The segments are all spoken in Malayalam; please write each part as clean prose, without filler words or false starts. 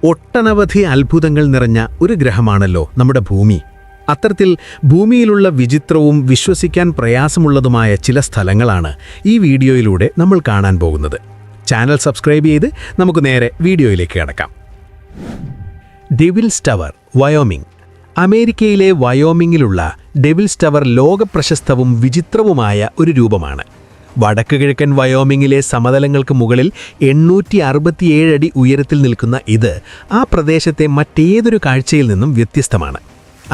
ഒട്ടനവധി അത്ഭുതങ്ങൾ നിറഞ്ഞ ഒരു ഗ്രഹമാണല്ലോ നമ്മുടെ ഭൂമി. അത്തരത്തിൽ ഭൂമിയിലുള്ള വിചിത്രവും വിശ്വസിക്കാൻ പ്രയാസമുള്ളതുമായ ചില സ്ഥലങ്ങളാണ് ഈ വീഡിയോയിലൂടെ നമ്മൾ കാണാൻ പോകുന്നത്. ചാനൽ സബ്സ്ക്രൈബ് ചെയ്ത് നമുക്ക് നേരെ വീഡിയോയിലേക്ക് കടക്കാം. Devil's tower, Wyoming. അമേരിക്കയിലെ വയോമിങ്ങിലുള്ള ഡെവിൽസ് ടവർ ലോകപ്രശസ്തവും വിചിത്രവുമായ ഒരു രൂപമാണ്. വടക്ക് കിഴക്കൻ വയോമിങ്ങിലെ സമതലങ്ങൾക്ക് മുകളിൽ 867 അടി ഉയരത്തിൽ നിൽക്കുന്ന ഇത് ആ പ്രദേശത്തെ മറ്റേതൊരു കാഴ്ചയിൽ നിന്നും വ്യത്യസ്തമാണ്.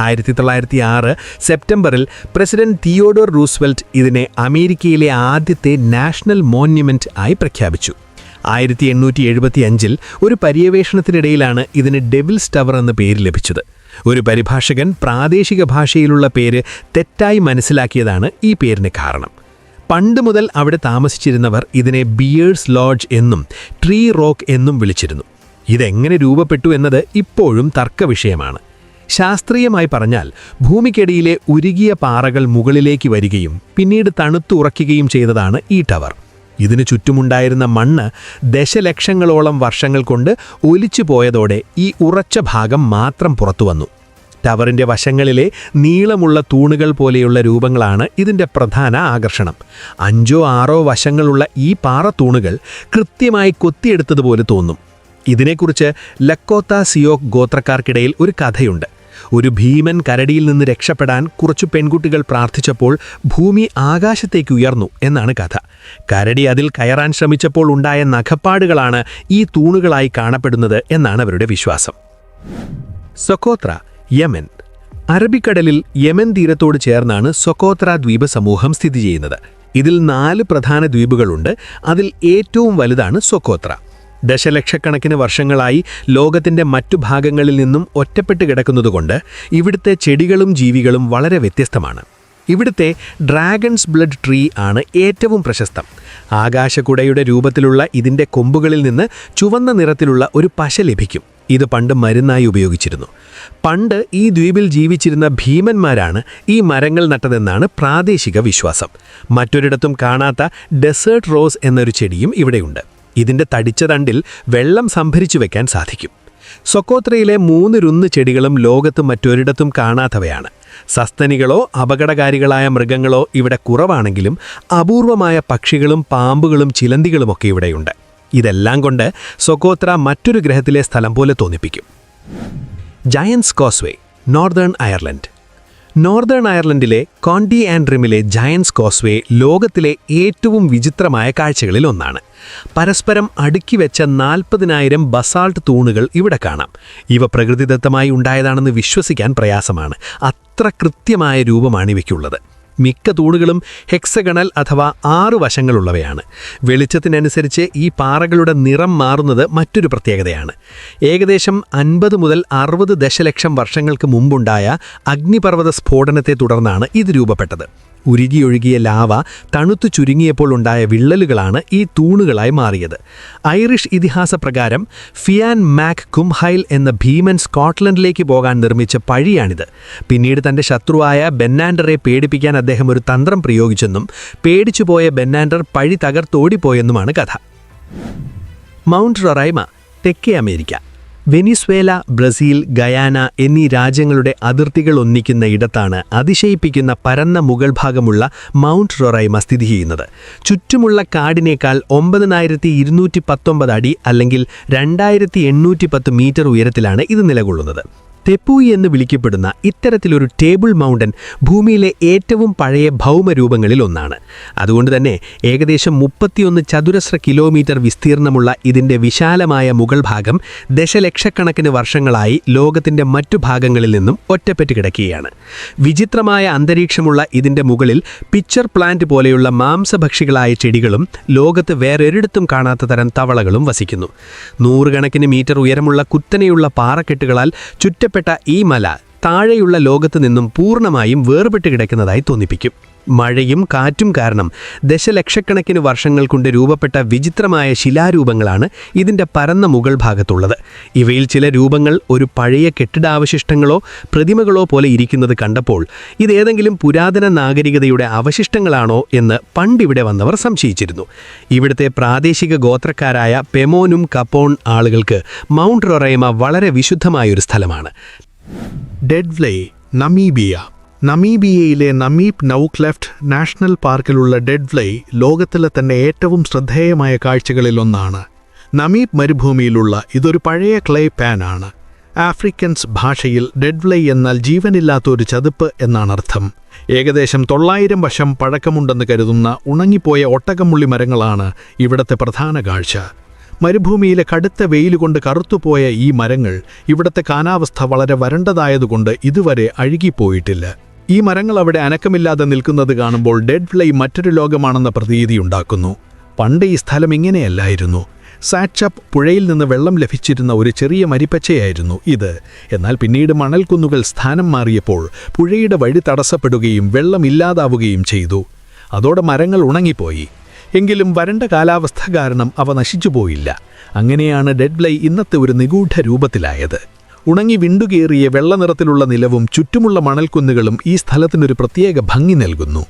1906 സെപ്റ്റംബറിൽ പ്രസിഡന്റ് തിയോഡോർ റൂസ്വെൽറ്റ് ഇതിനെ അമേരിക്കയിലെ ആദ്യത്തെ നാഷണൽ മോണ്യുമെന്റ് ആയി പ്രഖ്യാപിച്ചു. 1875 ഒരു പര്യവേഷണത്തിനിടയിലാണ് ഇതിന് ഡെവിൽസ് ടവർ എന്ന പേര് ലഭിച്ചത്. ഒരു പരിഭാഷകൻ പ്രാദേശിക ഭാഷയിലുള്ള പേര് തെറ്റായി മനസ്സിലാക്കിയതാണ് ഈ പേരിന് കാരണം. പണ്ട് മുതൽ അവിടെ താമസിച്ചിരുന്നവർ ഇതിനെ ബിയേഴ്സ് ലോഡ്ജ് എന്നും ട്രീ റോക്ക് എന്നും വിളിച്ചിരുന്നു. ഇതെങ്ങനെ രൂപപ്പെട്ടു എന്നത് ഇപ്പോഴും തർക്കവിഷയമാണ്. ശാസ്ത്രീയമായി പറഞ്ഞാൽ ഭൂമിക്കടിയിലെ ഉരുകിയ പാറകൾ മുകളിലേക്ക് വരികയും പിന്നീട് തണുത്തുറയ്ക്കുകയും ചെയ്തതാണ് ഈ ടവർ. ഇതിനു ചുറ്റുമുണ്ടായിരുന്ന മണ്ണ് ദശലക്ഷങ്ങളോളം വർഷങ്ങൾ കൊണ്ട് ഒലിച്ചു പോയതോടെ ഈ ഉറച്ച ഭാഗം മാത്രം പുറത്തുവന്നു. ടവറിൻ്റെ വശങ്ങളിലെ നീളമുള്ള തൂണുകൾ പോലെയുള്ള രൂപങ്ങളാണ് ഇതിൻ്റെ പ്രധാന ആകർഷണം. 5 or 6 വശങ്ങളുള്ള ഈ പാറത്തൂണുകൾ കൃത്യമായി കൊത്തിയെടുത്തതുപോലെ തോന്നും. ഇതിനെക്കുറിച്ച് ലക്കോത്ത സിയോക് ഗോത്രക്കാർക്കിടയിൽ ഒരു കഥയുണ്ട്. ഒരു ഭീമൻ കരടിയിൽ നിന്ന് രക്ഷപ്പെടാൻ കുറച്ചു പെൺകുട്ടികൾ പ്രാർത്ഥിച്ചപ്പോൾ ഭൂമി ആകാശത്തേക്ക് ഉയർന്നു എന്നാണ് കഥ. കരടി അതിൽ കയറാൻ ശ്രമിച്ചപ്പോൾ ഉണ്ടായ നഖപ്പാടുകളാണ് ഈ തൂണുകളായി കാണപ്പെടുന്നത് എന്നാണ് അവരുടെ വിശ്വാസം. സൊക്കോത്ര, യമൻ. അറബിക്കടലിൽ യമൻ തീരത്തോട് ചേർന്നാണ് സൊക്കോത്ര ദ്വീപ സമൂഹം സ്ഥിതി ചെയ്യുന്നത്. ഇതിൽ 4 പ്രധാന ദ്വീപുകളുണ്ട്. അതിൽ ഏറ്റവും വലുതാണ് സൊക്കോത്ര. ദശലക്ഷക്കണക്കിന് വർഷങ്ങളായി ലോകത്തിൻ്റെ മറ്റു ഭാഗങ്ങളിൽ നിന്നും ഒറ്റപ്പെട്ട് കിടക്കുന്നതുകൊണ്ട് ഇവിടുത്തെ ചെടികളും ജീവികളും വളരെ വ്യത്യസ്തമാണ്. ഇവിടുത്തെ ഡ്രാഗൺസ് ബ്ലഡ് ട്രീ ആണ് ഏറ്റവും പ്രശസ്തം. ആകാശക്കുടയുടെ രൂപത്തിലുള്ള ഇതിൻ്റെ കൊമ്പുകളിൽ നിന്ന് ചുവന്ന നിറത്തിലുള്ള ഒരു പശ ലഭിക്കും. ഇത് പണ്ട് മരുന്നായി ഉപയോഗിച്ചിരുന്നു. പണ്ട് ഈ ദ്വീപിൽ ജീവിച്ചിരുന്ന ഭീമന്മാരാണ് ഈ മരങ്ങൾ നട്ടതെന്നാണ് പ്രാദേശിക വിശ്വാസം. മറ്റൊരിടത്തും കാണാത്ത ഡെസേർട്ട് റോസ് എന്നൊരു ചെടിയും ഇവിടെയുണ്ട്. ഇതിൻ്റെ തടിച്ച തണ്ടിൽ വെള്ളം സംഭരിച്ചു വെക്കാൻ സാധിക്കും. സൊക്കോത്രയിലെ 3 രുന്ന് ചെടികളും ലോകത്ത് മറ്റൊരിടത്തും കാണാത്തവയാണ്. സസ്തനികളോ അപകടകാരികളായ മൃഗങ്ങളോ ഇവിടെ കുറവാണെങ്കിലും അപൂർവമായ പക്ഷികളും പാമ്പുകളും ചിലന്തികളുമൊക്കെ ഇവിടെയുണ്ട്. ഇതെല്ലാം കൊണ്ട് സൊക്കോത്ര മറ്റൊരു ഗ്രഹത്തിലെ സ്ഥലം പോലെ തോന്നിപ്പിക്കും. Giant's Causeway, Northern Ireland. Northern അയർലൻഡിലെ കോണ്ടി ആൻഡ് റിമിലെ ജയൻസ് കോസ്വേ ലോകത്തിലെ ഏറ്റവും വിചിത്രമായ കാഴ്ചകളിൽ ഒന്നാണ്. പരസ്പരം അടുക്കി വെച്ച 40,000 ബസാൾട്ട് തൂണുകൾ ഇവിടെ കാണാം. ഇവ പ്രകൃതിദത്തമായി ഉണ്ടായതാണെന്ന് വിശ്വസിക്കാൻ പ്രയാസമാണ്. അത്ര കൃത്യമായ രൂപമാണ് ഇവയ്ക്കുള്ളത്. മിക്ക തൂണുകളും ഹെക്സഗണൽ അഥവാ 6 വശങ്ങളുള്ളവയാണ്. വെളിച്ചത്തിനനുസരിച്ച് ഈ പാറകളുടെ നിറം മാറുന്നത് മറ്റൊരു പ്രത്യേകതയാണ്. ഏകദേശം 50 മുതൽ 60 ദശലക്ഷം വർഷങ്ങൾക്ക് മുമ്പുണ്ടായ അഗ്നിപർവ്വത സ്ഫോടനത്തെ തുടർന്നാണ് ഇത് രൂപപ്പെട്ടത്. ഉരുകിയൊഴുകിയ ലാവ തണുത്തു ചുരുങ്ങിയപ്പോൾ ഉണ്ടായ വിള്ളലുകളാണ് ഈ തൂണുകളായി മാറിയത്. ഐറിഷ് ഇതിഹാസപ്രകാരം ഫിയാൻ മാക് കുംഹൈൽ എന്ന ഭീമൻ സ്കോട്ട്ലൻഡിലേക്ക് പോകാൻ നിർമ്മിച്ച പഴിയാണിത്. പിന്നീട് തൻ്റെ ശത്രുവായ ബെന്നാൻഡറെ പേടിപ്പിക്കാൻ അദ്ദേഹം ഒരു തന്ത്രം പ്രയോഗിച്ചെന്നും പേടിച്ചുപോയ ബെന്നാൻഡർ പഴി തകർത്തോടിപ്പോയെന്നുമാണ് കഥ. മൗണ്ട് റൊറൈമ, തെക്കേ അമേരിക്ക. വെനിസ്വേല, ബ്രസീൽ, ഗയാന എന്നീ രാജ്യങ്ങളുടെ അതിർത്തികൾ ഒന്നിക്കുന്ന ഇടത്താണ് അതിശയിപ്പിക്കുന്ന പരന്ന മുകൾ ഭാഗമുള്ള മൗണ്ട് റൊറൈമ സ്ഥിതി ചെയ്യുന്നത്. ചുറ്റുമുള്ള കാടിനേക്കാൾ 9219 അടി അല്ലെങ്കിൽ 2810 മീറ്റർ ഉയരത്തിലാണ് ഇത് നിലകൊള്ളുന്നത്. തെപ്പൂയി എന്ന് വിളിക്കപ്പെടുന്ന ഇത്തരത്തിലൊരു ടേബിൾ മൗണ്ടൻ ഭൂമിയിലെ ഏറ്റവും പഴയ ഭൗമരൂപങ്ങളിൽ ഒന്നാണ്. അതുകൊണ്ട് തന്നെ ഏകദേശം 31 ചതുരശ്ര കിലോമീറ്റർ വിസ്തീർണമുള്ള ഇതിൻ്റെ വിശാലമായ മുകൾ ഭാഗം ദശലക്ഷക്കണക്കിന് വർഷങ്ങളായി ലോകത്തിൻ്റെ മറ്റു ഭാഗങ്ങളിൽ നിന്നും ഒറ്റപ്പെട്ട് കിടക്കുകയാണ്. വിചിത്രമായ അന്തരീക്ഷമുള്ള ഇതിൻ്റെ മുകളിൽ പിച്ചർ പ്ലാന്റ് പോലെയുള്ള മാംസഭക്ഷികളായ ചെടികളും ലോകത്ത് വേറൊരിടത്തും കാണാത്ത തരം തവളകളും വസിക്കുന്നു. 100 കണക്കിന് മീറ്റർ ഉയരമുള്ള കുത്തനെയുള്ള പാറക്കെട്ടുകളാൽ ചുറ്റപ്പെട്ട ഈ മല താഴെയുള്ള ലോകത്തു നിന്നും പൂർണ്ണമായും വേർപെട്ട് കിടക്കുന്നതായി തോന്നിപ്പിക്കും. മഴയും കാറ്റും കാരണം ദശലക്ഷക്കണക്കിന് വർഷങ്ങൾ കൊണ്ട് രൂപപ്പെട്ട വിചിത്രമായ ശിലാരൂപങ്ങളാണ് ഇതിൻ്റെ പരന്ന മുകൾ ഭാഗത്തുള്ളത്. ഇവയിൽ ചില രൂപങ്ങൾ ഒരു പഴയ കെട്ടിടാവശിഷ്ടങ്ങളോ പ്രതിമകളോ പോലെ ഇരിക്കുന്നത് കണ്ടപ്പോൾ ഇതേതെങ്കിലും പുരാതന നാഗരികതയുടെ അവശിഷ്ടങ്ങളാണോ എന്ന് പണ്ടിവിടെ വന്നവർ സംശയിച്ചിരുന്നു. ഇവിടുത്തെ പ്രാദേശിക ഗോത്രക്കാരായ പെമോനും കപ്പോൺ ആളുകൾക്ക് മൗണ്ട് റൊറൈമ വളരെ വിശുദ്ധമായൊരു സ്ഥലമാണ്. Dead Vlei, Namibia. നമീബിയയിലെ നമീബ് നൗക്ലെഫ്റ്റ് നാഷണൽ പാർക്കിലുള്ള ഡെഡ് വ്ലേ ലോകത്തിലെ തന്നെ ഏറ്റവും ശ്രദ്ധേയമായ കാഴ്ചകളിലൊന്നാണ്. നമീബ് മരുഭൂമിയിലുള്ള ഇതൊരു പഴയ ക്ലേ പാൻ ആണ്. ആഫ്രിക്കൻസ് ഭാഷയിൽ ഡെഡ് വ്ലേ എന്നാൽ ജീവനില്ലാത്ത ഒരു ചതുപ്പ് എന്നാണർത്ഥം. ഏകദേശം 900 വർഷം പഴക്കമുണ്ടെന്ന് കരുതുന്ന ഉണങ്ങിപ്പോയ ഒട്ടകമുള്ളി മരങ്ങളാണ് ഇവിടത്തെ പ്രധാന കാഴ്ച. മരുഭൂമിയിലെ കടുത്ത വെയിലുകൊണ്ട് കറുത്തുപോയ ഈ മരങ്ങൾ ഇവിടത്തെ കാലാവസ്ഥ വളരെ വരണ്ടതായതുകൊണ്ട് ഇതുവരെ അഴുകിപ്പോയിട്ടില്ല. ഈ മരങ്ങൾ അവിടെ അനക്കമില്ലാതെ നിൽക്കുന്നത് കാണുമ്പോൾ ഡെഡ് വ്ലേ മറ്റൊരു ലോകമാണെന്ന പ്രതീതിയുണ്ടാക്കുന്നു. പണ്ട് ഈ സ്ഥലം ഇങ്ങനെയല്ലായിരുന്നു. സാച്ചപ്പ് പുഴയിൽ നിന്ന് വെള്ളം ലഭിച്ചിരുന്ന ഒരു ചെറിയ മരിപ്പച്ചയായിരുന്നു ഇത്. എന്നാൽ പിന്നീട് മണൽക്കുന്നുകൾ സ്ഥാനം മാറിയപ്പോൾ പുഴയുടെ വഴി തടസ്സപ്പെടുകയും വെള്ളമില്ലാതാവുകയും ചെയ്തു. അതോടെ മരങ്ങൾ ഉണങ്ങിപ്പോയി. എങ്കിലും വരണ്ട കാലാവസ്ഥ കാരണം അവ നശിച്ചുപോയില്ല. അങ്ങനെയാണ് ഡെഡ് വ്ലേ ഇന്നത്തെ ഒരു നിഗൂഢ രൂപത്തിലായത്. ഉണങ്ങി വിണ്ടുകേറിയ വെള്ളനിറത്തിലുള്ള നിലവും ചുറ്റുമുള്ള മണൽക്കുന്നുകളും ഈ സ്ഥലത്തിനൊരു പ്രത്യേക ഭംഗി നൽകുന്നു.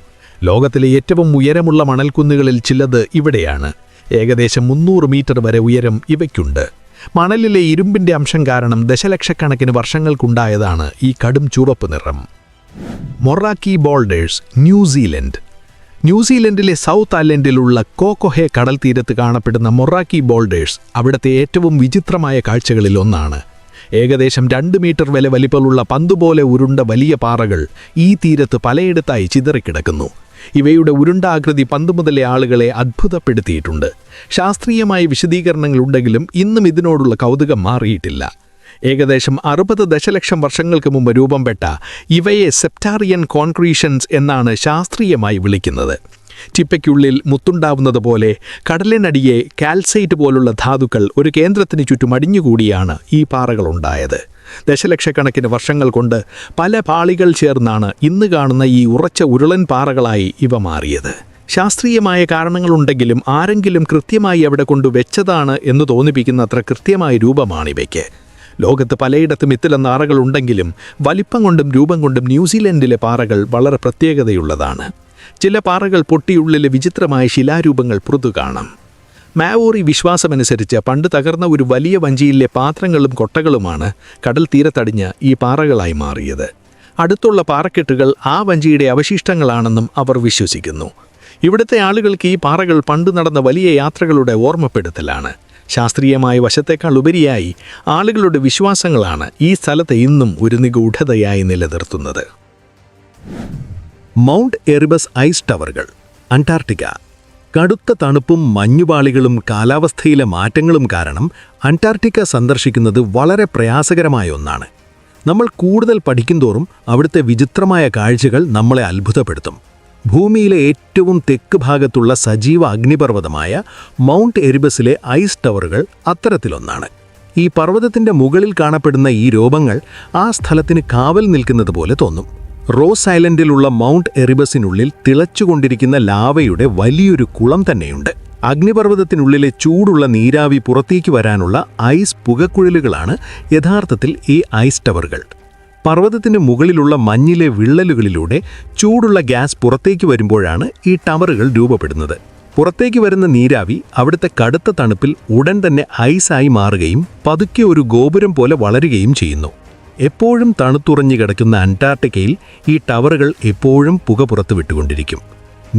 ലോകത്തിലെ ഏറ്റവും ഉയരമുള്ള മണൽക്കുന്നുകളിൽ ചിലത് ഇവിടെയാണ്. ഏകദേശം 300 മീറ്റർ വരെ ഉയരം ഇവയ്ക്കുണ്ട്. മണലിലെ ഇരുമ്പിൻ്റെ അംശം കാരണം ദശലക്ഷക്കണക്കിന് വർഷങ്ങൾക്കുണ്ടായതാണ് ഈ കടും ചുവപ്പ് നിറം. മൊറാക്കി ബോൾഡേഴ്സ്, ന്യൂസിലൻഡ്. ന്യൂസിലൻഡിലെ സൗത്ത് ഐലൻഡിലുള്ള കോക്കോഹെ കടൽ തീരത്ത് കാണപ്പെടുന്ന മൊറാക്കി ബോൾഡേഴ്സ് അവിടുത്തെ ഏറ്റവും വിചിത്രമായ കാഴ്ചകളിൽ ഒന്നാണ്. ഏകദേശം 2 മീറ്റർ വരെ വലിപ്പമുള്ള പന്തുപോലെ ഉരുണ്ട വലിയ പാറകൾ ഈ തീരത്ത് പലയിടത്തായി ചിതറിക്കിടക്കുന്നു. ഇവയുടെ ഉരുണ്ട ആകൃതി പണ്ട് മുതലേ ആളുകളെ അത്ഭുതപ്പെടുത്തിയിട്ടുണ്ട്. ശാസ്ത്രീയമായ വിശദീകരണങ്ങളുണ്ടെങ്കിലും ഇന്നും ഇതിനോടുള്ള കൗതുകം മാറിയിട്ടില്ല. ഏകദേശം 60 ദശലക്ഷം വർഷങ്ങൾക്ക് മുമ്പ് രൂപംപ്പെട്ട ഇവയെ സെപ്റ്റാറിയൻ കോൺക്രീഷൻസ് എന്നാണ് ശാസ്ത്രീയമായി വിളിക്കുന്നത്. ചിപ്പയ്ക്കുള്ളിൽ മുത്തുണ്ടാവുന്നത് പോലെ കടലിനടിയെ കാൽസൈറ്റ് പോലുള്ള ധാതുക്കൾ ഒരു കേന്ദ്രത്തിന് ചുറ്റും അടിഞ്ഞുകൂടിയാണ് ഈ പാറകളുണ്ടായത്. ദശലക്ഷക്കണക്കിന് വർഷങ്ങൾ കൊണ്ട് പല പാളികൾ ചേർന്നാണ് ഇന്ന് കാണുന്ന ഈ ഉറച്ച ഉരുളൻ പാറകളായി ഇവ മാറിയത്. ശാസ്ത്രീയമായ കാരണങ്ങളുണ്ടെങ്കിലും ആരെങ്കിലും കൃത്യമായി അവിടെ കൊണ്ടുവച്ചതാണ് എന്ന് തോന്നിപ്പിക്കുന്നത്ര കൃത്യമായ രൂപമാണിവയ്ക്ക്. ലോകത്ത് പലയിടത്തും ഇത്തരം പാറകളുണ്ടെങ്കിലും വലിപ്പം കൊണ്ടും രൂപം കൊണ്ടും ന്യൂസിലൻഡിലെ പാറകൾ വളരെ പ്രത്യേകതയുള്ളതാണ്. ചില പാറകൾ പൊട്ടിയുള്ളിലെ വിചിത്രമായ ശിലാരൂപങ്ങൾ പുറത്തു കാണാം. മാവോറി വിശ്വാസമനുസരിച്ച് പണ്ട് തകർന്ന ഒരു വലിയ വഞ്ചിയിലെ പാത്രങ്ങളും കൊട്ടകളുമാണ് കടൽ തീരത്തടിഞ്ഞ് ഈ പാറകളായി മാറിയത്. അടുത്തുള്ള പാറക്കെട്ടുകൾ ആ വഞ്ചിയുടെ അവശിഷ്ടങ്ങളാണെന്നും അവർ വിശ്വസിക്കുന്നു. ഇവിടുത്തെ ആളുകൾക്ക് ഈ പാറകൾ പണ്ട് നടന്ന വലിയ യാത്രകളുടെ ഓർമ്മപ്പെടുത്തലാണ്. ശാസ്ത്രീയമായ വശത്തേക്കാൾ ഉപരിയായി ആളുകളുടെ വിശ്വാസങ്ങളാണ് ഈ സ്ഥലത്തെ ഇന്നും ഒരു നിഗൂഢതയായി നിലനിർത്തുന്നത്. മൗണ്ട് എറിബസ് ഐസ് ടവറുകൾ, അന്റാർട്ടിക്ക. കടുത്ത തണുപ്പും മഞ്ഞുപാളികളും കാലാവസ്ഥയിലെ മാറ്റങ്ങളും കാരണം അന്റാർട്ടിക്ക സന്ദർശിക്കുന്നത് വളരെ പ്രയാസകരമായ ഒന്നാണ്. നമ്മൾ കൂടുതൽ പഠിക്കുന്തോറും അവിടുത്തെ വിചിത്രമായ കാഴ്ചകൾ നമ്മളെ അത്ഭുതപ്പെടുത്തും. ഭൂമിയിലെ ഏറ്റവും തെക്ക് ഭാഗത്തുള്ള സജീവ അഗ്നിപർവ്വതമായ മൗണ്ട് എറിബസിലെ ഐസ് ടവറുകൾ അത്തരത്തിലൊന്നാണ്. ഈ പർവ്വതത്തിൻ്റെ മുകളിൽ കാണപ്പെടുന്ന ഈ രൂപങ്ങൾ ആ സ്ഥലത്തിന് കാവൽ നിൽക്കുന്നത് പോലെ തോന്നും. റോസ് ഐലൻഡിലുള്ള മൗണ്ട് എറിബസിനുള്ളിൽ തിളച്ചുകൊണ്ടിരിക്കുന്ന ലാവയുടെ വലിയൊരു കുളം തന്നെയുണ്ട്. അഗ്നിപർവ്വതത്തിനുള്ളിലെ ചൂടുള്ള നീരാവി പുറത്തേക്ക് വരാനുള്ള ഐസ് പുകക്കുഴലുകളാണ് യഥാർത്ഥത്തിൽ ഈ ഐസ് ടവറുകൾ. പർവ്വതത്തിന് മുകളിലുള്ള മഞ്ഞിലെ വിള്ളലുകളിലൂടെ ചൂടുള്ള ഗ്യാസ് പുറത്തേക്ക് വരുമ്പോഴാണ് ഈ ടവറുകൾ രൂപപ്പെടുന്നത്. പുറത്തേക്ക് വരുന്ന നീരാവി അവിടുത്തെ കടുത്ത തണുപ്പിൽ ഉടൻ തന്നെ ഐസായി മാറുകയും പതുക്കെ ഒരു ഗോപുരം പോലെ വളരുകയും ചെയ്യുന്നു. എപ്പോഴും തണുത്തുറഞ്ഞു കിടക്കുന്ന അന്റാർട്ടിക്കയിൽ ഈ ടവറുകൾ എപ്പോഴും പുക പുറത്തു വിട്ടുകൊണ്ടിരിക്കും.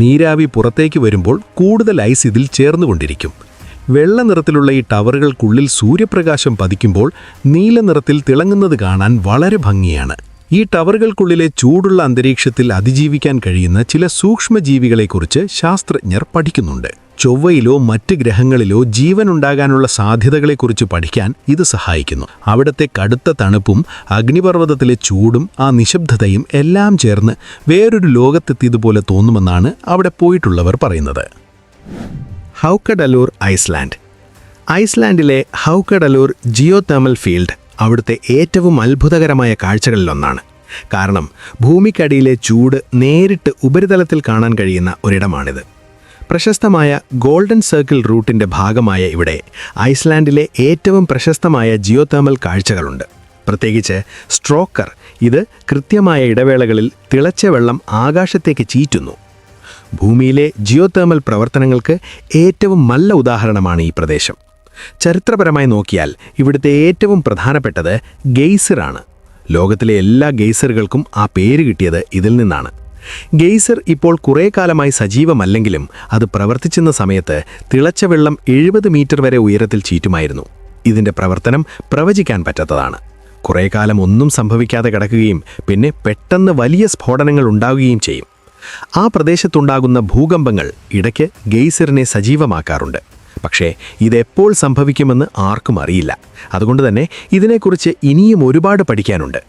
നീരാവി പുറത്തേക്ക് വരുമ്പോൾ കൂടുതൽ ഐസ് ഇതിൽ ചേർന്നുകൊണ്ടിരിക്കും. വെള്ള നിറത്തിലുള്ള ഈ ടവറുകൾക്കുള്ളിൽ സൂര്യപ്രകാശം പതിക്കുമ്പോൾ നീല നിറത്തിൽ തിളങ്ങുന്നത് കാണാൻ വളരെ ഭംഗിയാണ്. ഈ ടവറുകൾക്കുള്ളിലെ ചൂടുള്ള അന്തരീക്ഷത്തിൽ അതിജീവിക്കാൻ കഴിയുന്ന ചില സൂക്ഷ്മജീവികളെക്കുറിച്ച് ശാസ്ത്രജ്ഞർ പഠിക്കുന്നുണ്ട്. ചൊവ്വയിലോ മറ്റ് ഗ്രഹങ്ങളിലോ ജീവനുണ്ടാകാനുള്ള സാധ്യതകളെക്കുറിച്ച് പഠിക്കാൻ ഇത് സഹായിക്കുന്നു. അവിടുത്തെ കടുത്ത തണുപ്പും അഗ്നിപർവ്വതത്തിലെ ചൂടും ആ നിശബ്ദതയും എല്ലാം ചേർന്ന് വേറൊരു ലോകത്തെത്തിയതുപോലെ തോന്നുമെന്നാണ് അവിടെ പോയിട്ടുള്ളവർ പറയുന്നത്. ഹൗക്കഡലൂർ, ഐസ്ലാൻഡ്. ഐസ്ലാൻഡിലെ ഹൗക്കഡലൂർ ജിയോതെർമൽ ഫീൽഡ് അവിടുത്തെ ഏറ്റവും അത്ഭുതകരമായ കാഴ്ചകളിലൊന്നാണ്. കാരണം ഭൂമിക്കടിയിലെ ചൂട് നേരിട്ട് ഉപരിതലത്തിൽ കാണാൻ കഴിയുന്ന ഒരിടമാണിത്. പ്രശസ്തമായ ഗോൾഡൻ സർക്കിൾ റൂട്ടിൻ്റെ ഭാഗമായ ഇവിടെ ഐസ്ലാൻഡിലെ ഏറ്റവും പ്രശസ്തമായ ജിയോതേർമൽ കാഴ്ചകളുണ്ട്. പ്രത്യേകിച്ച് സ്ട്രോക്കർ. ഇത് കൃത്യമായ ഇടവേളകളിൽ തിളച്ച വെള്ളം ആകാശത്തേക്ക് ചീറ്റുന്നു. ഭൂമിയിലെ ജിയോതേർമൽ പ്രവർത്തനങ്ങൾക്ക് ഏറ്റവും നല്ല ഉദാഹരണമാണ് ഈ പ്രദേശം. ചരിത്രപരമായി നോക്കിയാൽ ഇവിടുത്തെ ഏറ്റവും പ്രധാനപ്പെട്ടത് ഗെയ്സറാണ്. ലോകത്തിലെ എല്ലാ ഗെയ്സറുകൾക്കും ആ പേര് കിട്ടിയത് ഇതിൽ നിന്നാണ്. ഗെയ്സർ ഇപ്പോൾ കുറേ കാലമായി സജീവമല്ലെങ്കിലും അത് പ്രവർത്തിച്ചിരുന്ന സമയത്ത് തിളച്ച വെള്ളം 70 മീറ്റർ വരെ ഉയരത്തിൽ ചീറ്റുമായിരുന്നു. ഇതിൻ്റെ പ്രവർത്തനം പ്രവചിക്കാൻ പറ്റാത്തതാണ്. കുറേ കാലം ഒന്നും സംഭവിക്കാതെ കിടക്കുകയും പിന്നെ പെട്ടെന്ന് വലിയ സ്ഫോടനങ്ങൾ ഉണ്ടാവുകയും ചെയ്യും. ആ പ്രദേശത്തുണ്ടാകുന്ന ഭൂകമ്പങ്ങൾ ഇടയ്ക്ക് ഗെയ്സറിനെ സജീവമാക്കാറുണ്ട്. പക്ഷേ ഇതെപ്പോൾ സംഭവിക്കുമെന്ന് ആർക്കും അറിയില്ല. അതുകൊണ്ട് തന്നെ ഇതിനെക്കുറിച്ച് ഇനിയും ഒരുപാട് പഠിക്കാനുണ്ട്.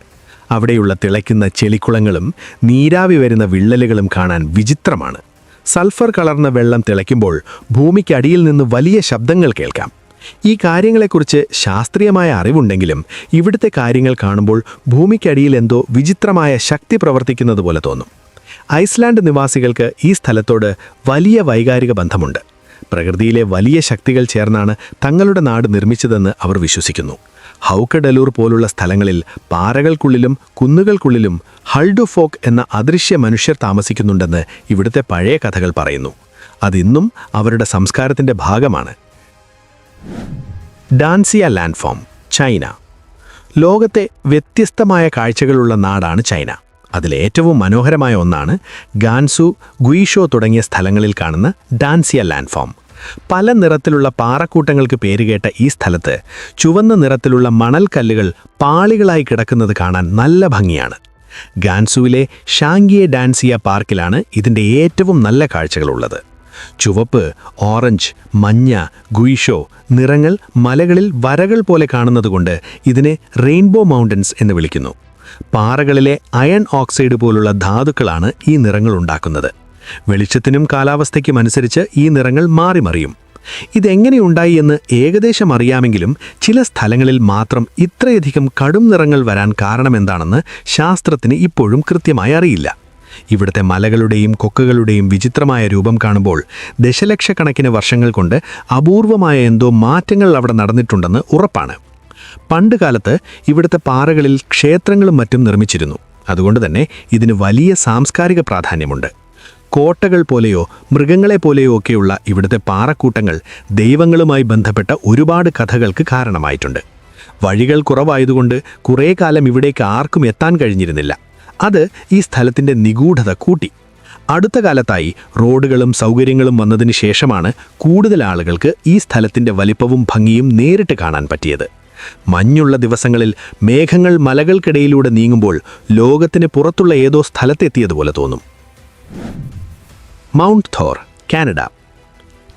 അവിടെയുള്ള തിളയ്ക്കുന്ന ചെളിക്കുളങ്ങളും നീരാവി വരുന്ന വിള്ളലുകളും കാണാൻ വിചിത്രമാണ്. സൾഫർ കലർന്ന വെള്ളം തിളയ്ക്കുമ്പോൾ ഭൂമിക്കടിയിൽ നിന്ന് വലിയ ശബ്ദങ്ങൾ കേൾക്കാം. ഈ കാര്യങ്ങളെക്കുറിച്ച് ശാസ്ത്രീയമായ അറിവുണ്ടെങ്കിലും ഇവിടുത്തെ കാര്യങ്ങൾ കാണുമ്പോൾ ഭൂമിക്കടിയിൽ എന്തോ വിചിത്രമായ ശക്തി പ്രവർത്തിക്കുന്നത് പോലെ തോന്നും. ഐസ്ലാൻഡ് നിവാസികൾക്ക് ഈ സ്ഥലത്തോട് വലിയ വൈകാരിക ബന്ധമുണ്ട്. പ്രകൃതിയിലെ വലിയ ശക്തികൾ ചേർന്നാണ് തങ്ങളുടെ നാട് നിർമ്മിച്ചതെന്ന് അവർ വിശ്വസിക്കുന്നു. ഹൗക്കഡലൂർ പോലുള്ള സ്ഥലങ്ങളിൽ പാറകൾക്കുള്ളിലും കുന്നുകൾക്കുള്ളിലും ഹൾഡുഫോക്ക് എന്ന അദൃശ്യ മനുഷ്യർ താമസിക്കുന്നുണ്ടെന്ന് ഇവിടുത്തെ പഴയ കഥകൾ പറയുന്നു. അതിന്നും അവരുടെ സംസ്കാരത്തിൻ്റെ ഭാഗമാണ്. ഡാൻസിയ ലാൻഡ്ഫോം, ചൈന. ലോകത്തെ വ്യത്യസ്തമായ കാഴ്ചകളുള്ള നാടാണ് ചൈന. അതിലേറ്റവും മനോഹരമായ ഒന്നാണ് ഗാൻസു, ഗുയിഷോ തുടങ്ങിയ സ്ഥലങ്ങളിൽ കാണുന്ന ഡാൻസിയ ലാൻഡ്ഫോം. പല നിറത്തിലുള്ള പാറക്കൂട്ടങ്ങൾക്ക് പേരുകേട്ട ഈ സ്ഥലത്ത് ചുവന്ന നിറത്തിലുള്ള മണൽക്കല്ലുകൾ പാളികളായി കിടക്കുന്നത് കാണാൻ നല്ല ഭംഗിയാണ്. ഗാൻസുവിലെ ഷാങ്കിയെ ഡാൻസിയ പാർക്കിലാണ് ഇതിൻ്റെ ഏറ്റവും നല്ല കാഴ്ചകളുള്ളത്. ചുവപ്പ്, ഓറഞ്ച്, മഞ്ഞ, ഗുയിഷോ നിറങ്ങൾ മലകളിൽ വരകൾ പോലെ കാണുന്നതുകൊണ്ട് ഇതിനെ റെയിൻബോ മൗണ്ടൻസ് എന്ന് വിളിക്കുന്നു. പാറകളിലെ അയൺ ഓക്സൈഡ് പോലുള്ള ധാതുക്കളാണ് ഈ നിറങ്ങൾ ഉണ്ടാക്കുന്നത്. വെളിച്ചത്തിനും കാലാവസ്ഥയ്ക്കും അനുസരിച്ച് ഈ നിറങ്ങൾ മാറിമറിയും. ഇതെങ്ങനെയുണ്ടായി എന്ന് ഏകദേശം അറിയാമെങ്കിലും ചില സ്ഥലങ്ങളിൽ മാത്രം ഇത്രയധികം കടും നിറങ്ങൾ വരാൻ കാരണമെന്താണെന്ന് ശാസ്ത്രത്തിന് ഇപ്പോഴും കൃത്യമായി അറിയില്ല. ഇവിടുത്തെ മലകളുടെയും കൊക്കുകളുടെയും വിചിത്രമായ രൂപം കാണുമ്പോൾ ദശലക്ഷക്കണക്കിന് വർഷങ്ങൾ കൊണ്ട് അപൂർവമായ എന്തോ മാറ്റങ്ങൾ അവിടെ നടന്നിട്ടുണ്ടെന്ന് ഉറപ്പാണ്. പണ്ടുകാലത്ത് ഇവിടുത്തെ പാറകളിൽ ക്ഷേത്രങ്ങളും മറ്റും നിർമ്മിച്ചിരുന്നു. അതുകൊണ്ട് തന്നെ ഇതിന് വലിയ സാംസ്കാരിക പ്രാധാന്യമുണ്ട്. കോട്ടകൾ പോലെയോ മൃഗങ്ങളെപ്പോലെയോ ഒക്കെയുള്ള ഇവിടുത്തെ പാറക്കൂട്ടങ്ങൾ ദൈവങ്ങളുമായി ബന്ധപ്പെട്ട ഒരുപാട് കഥകൾക്ക് കാരണമായിട്ടുണ്ട്. വഴികൾ കുറവായതുകൊണ്ട് കുറേ കാലം ഇവിടേക്ക് ആർക്കും എത്താൻ കഴിഞ്ഞിരുന്നില്ല. അത് ഈ സ്ഥലത്തിൻ്റെ നിഗൂഢത കൂട്ടി. അടുത്ത കാലത്തായി റോഡുകളും സൗകര്യങ്ങളും വന്നതിന് ശേഷമാണ് കൂടുതൽ ആളുകൾക്ക് ഈ സ്ഥലത്തിൻ്റെ വലിപ്പവും ഭംഗിയും നേരിട്ട് കാണാൻ പറ്റിയത്. മഞ്ഞുള്ള ദിവസങ്ങളിൽ മേഘങ്ങൾ മലകൾക്കിടയിലൂടെ നീങ്ങുമ്പോൾ ലോകത്തിന് പുറത്തുള്ള ഏതോ സ്ഥലത്തെത്തിയതുപോലെ തോന്നും. Mount Thor, Canada.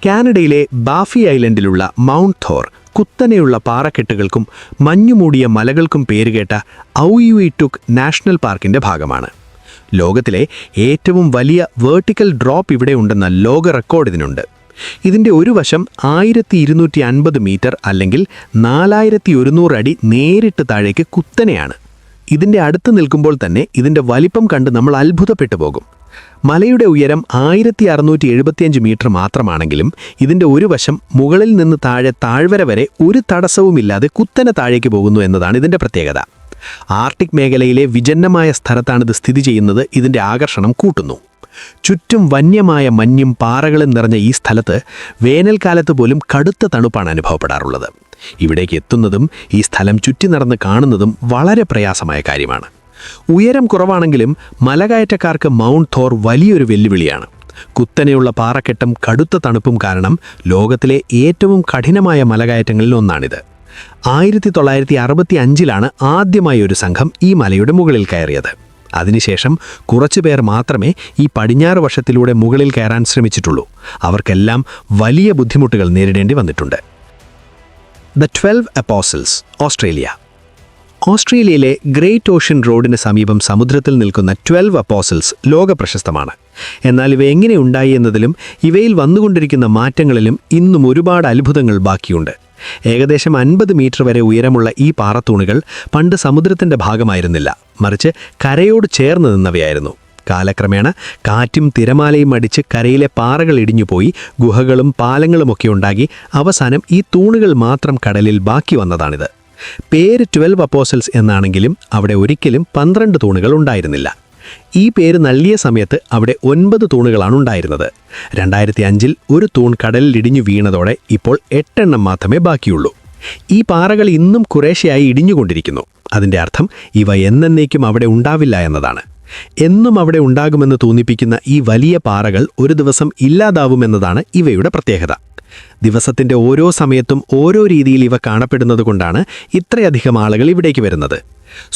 കാനഡയിലെ ബാഫി ഐലൻഡിലുള്ള മൗണ്ട് തോർ കുത്തനെയുള്ള പാറക്കെട്ടുകൾക്കും മഞ്ഞുമൂടിയ മലകൾക്കും പേരുകേട്ട ഔയുയിറ്റുക് നാഷണൽ പാർക്കിൻ്റെ ഭാഗമാണ്. ലോകത്തിലെ ഏറ്റവും വലിയ വേർട്ടിക്കൽ ഡ്രോപ്പ് ഇവിടെ ഉണ്ടെന്ന ലോക റെക്കോർഡ് ഇതിനുണ്ട്. ഇതിൻ്റെ ഒരു വശം 1250 മീറ്റർ അല്ലെങ്കിൽ 4100 അടി നേരിട്ട് താഴേക്ക് കുത്തനെയാണ്. ഇതിൻ്റെ അടുത്ത് നിൽക്കുമ്പോൾ തന്നെ ഇതിൻ്റെ വലിപ്പം കണ്ട് നമ്മൾ അത്ഭുതപ്പെട്ടു പോകും. മലയുടെ ഉയരം 1675 മീറ്റർ മാത്രമാണെങ്കിലും ഇതിൻ്റെ ഒരു വശം മുകളിൽ നിന്ന് താഴ്വര വരെ ഒരു തടസ്സവുമില്ലാതെ കുത്തനെ താഴേക്ക് പോകുന്നു എന്നതാണ് ഇതിൻ്റെ പ്രത്യേകത. ആർട്ടിക് മേഖലയിലെ വിജന്നമായ സ്ഥലത്താണിത് സ്ഥിതി ചെയ്യുന്നത്. ഇതിൻ്റെ ആകർഷണം കൂട്ടുന്നു. ചുറ്റും വന്യമായ മഞ്ഞും പാറകളും നിറഞ്ഞ ഈ സ്ഥലത്ത് വേനൽക്കാലത്ത് പോലും കടുത്ത തണുപ്പാണ് അനുഭവപ്പെടാറുള്ളത്. ഇവിടേക്ക് എത്തുന്നതും ഈ സ്ഥലം ചുറ്റി നടന്ന് കാണുന്നതും വളരെ പ്രയാസമായ കാര്യമാണ്. ഉയരം കുറവാണെങ്കിലും മലകയറ്റക്കാർക്ക് മൗണ്ട് തോർ വലിയൊരു വെല്ലുവിളിയാണ്. കുത്തനെയുള്ള പാറക്കെട്ടും കടുത്ത തണുപ്പും കാരണം ലോകത്തിലെ ഏറ്റവും കഠിനമായ മലകയറ്റങ്ങളിൽ ഒന്നാണിത്. 1965 ആദ്യമായി ഒരു സംഘം ഈ മലയുടെ മുകളിൽ കയറിയത്. അതിനുശേഷം കുറച്ചുപേർ മാത്രമേ ഈ പടിഞ്ഞാറ് വശത്തിലൂടെ മുകളിൽ കയറാൻ ശ്രമിച്ചിട്ടുള്ളൂ. അവർക്കെല്ലാം വലിയ ബുദ്ധിമുട്ടുകൾ നേരിടേണ്ടി വന്നിട്ടുണ്ട്. The 12 apostles, Australia. ഓസ്ട്രേലിയയിലെ ഗ്രേറ്റ് ഓഷ്യൻ റോഡിന് സമീപം സമുദ്രത്തിൽ നിൽക്കുന്ന 12 അപ്പോസിൽസ് ലോകപ്രശസ്തമാണ്. എന്നാൽ ഇവ എങ്ങനെ ഉണ്ടായി എന്നതിലും ഇവയിൽ വന്നുകൊണ്ടിരിക്കുന്ന മാറ്റങ്ങളിലും ഇന്നും ഒരുപാട് അത്ഭുതങ്ങൾ ബാക്കിയുണ്ട്. ഏകദേശം 50 മീറ്റർ വരെ ഉയരമുള്ള ഈ പാറത്തൂണുകൾ പണ്ട് സമുദ്രത്തിന്റെ ഭാഗമായിരുന്നില്ല, മറിച്ച് കരയോട് ചേർന്ന് നിന്നവയായിരുന്നു. കാലക്രമേണ കാറ്റും തിരമാലയും അടിച്ച് കരയിലെ പാറകൾ ഇടിഞ്ഞുപോയി ഗുഹകളും പാലങ്ങളുമൊക്കെ ഉണ്ടാക്കി അവസാനം ഈ തൂണുകൾ മാത്രം കടലിൽ ബാക്കി വന്നതാണിത്. പേര് 12 അപ്പോസൽസ് എന്നാണെങ്കിലും അവിടെ ഒരിക്കലും 12 തൂണുകൾ ഉണ്ടായിരുന്നില്ല. ഈ പേര് നൽകിയ സമയത്ത് അവിടെ 9 തൂണുകളാണ് ഉണ്ടായിരുന്നത്. 2005-ൽ ഒരു തൂൺ കടലിൽ ഇടിഞ്ഞു വീണതോടെ ഇപ്പോൾ 8 എണ്ണം മാത്രമേ ബാക്കിയുള്ളൂ. ഈ പാറകൾ ഇന്നും കുറേശ്ശെയായി ഇടിഞ്ഞുകൊണ്ടിരിക്കുന്നു. അതിൻ്റെ അർത്ഥം ഇവ എന്നേക്കും അവിടെ ഉണ്ടാവില്ല എന്നതാണ്. എന്നും അവിടെ ഉണ്ടാകുമെന്ന് തോന്നിപ്പിക്കുന്ന ഈ വലിയ പാറകൾ ഒരു ദിവസം ഇല്ലാതാവുമെന്നതാണ് ഇവയുടെ പ്രത്യേകത. ദിവസത്തിൻ്റെ ഓരോ സമയത്തും ഓരോ രീതിയിൽ ഇവ കാണപ്പെടുന്നത് കൊണ്ടാണ് ഇത്രയധികം ആളുകൾ ഇവിടേക്ക് വരുന്നത്.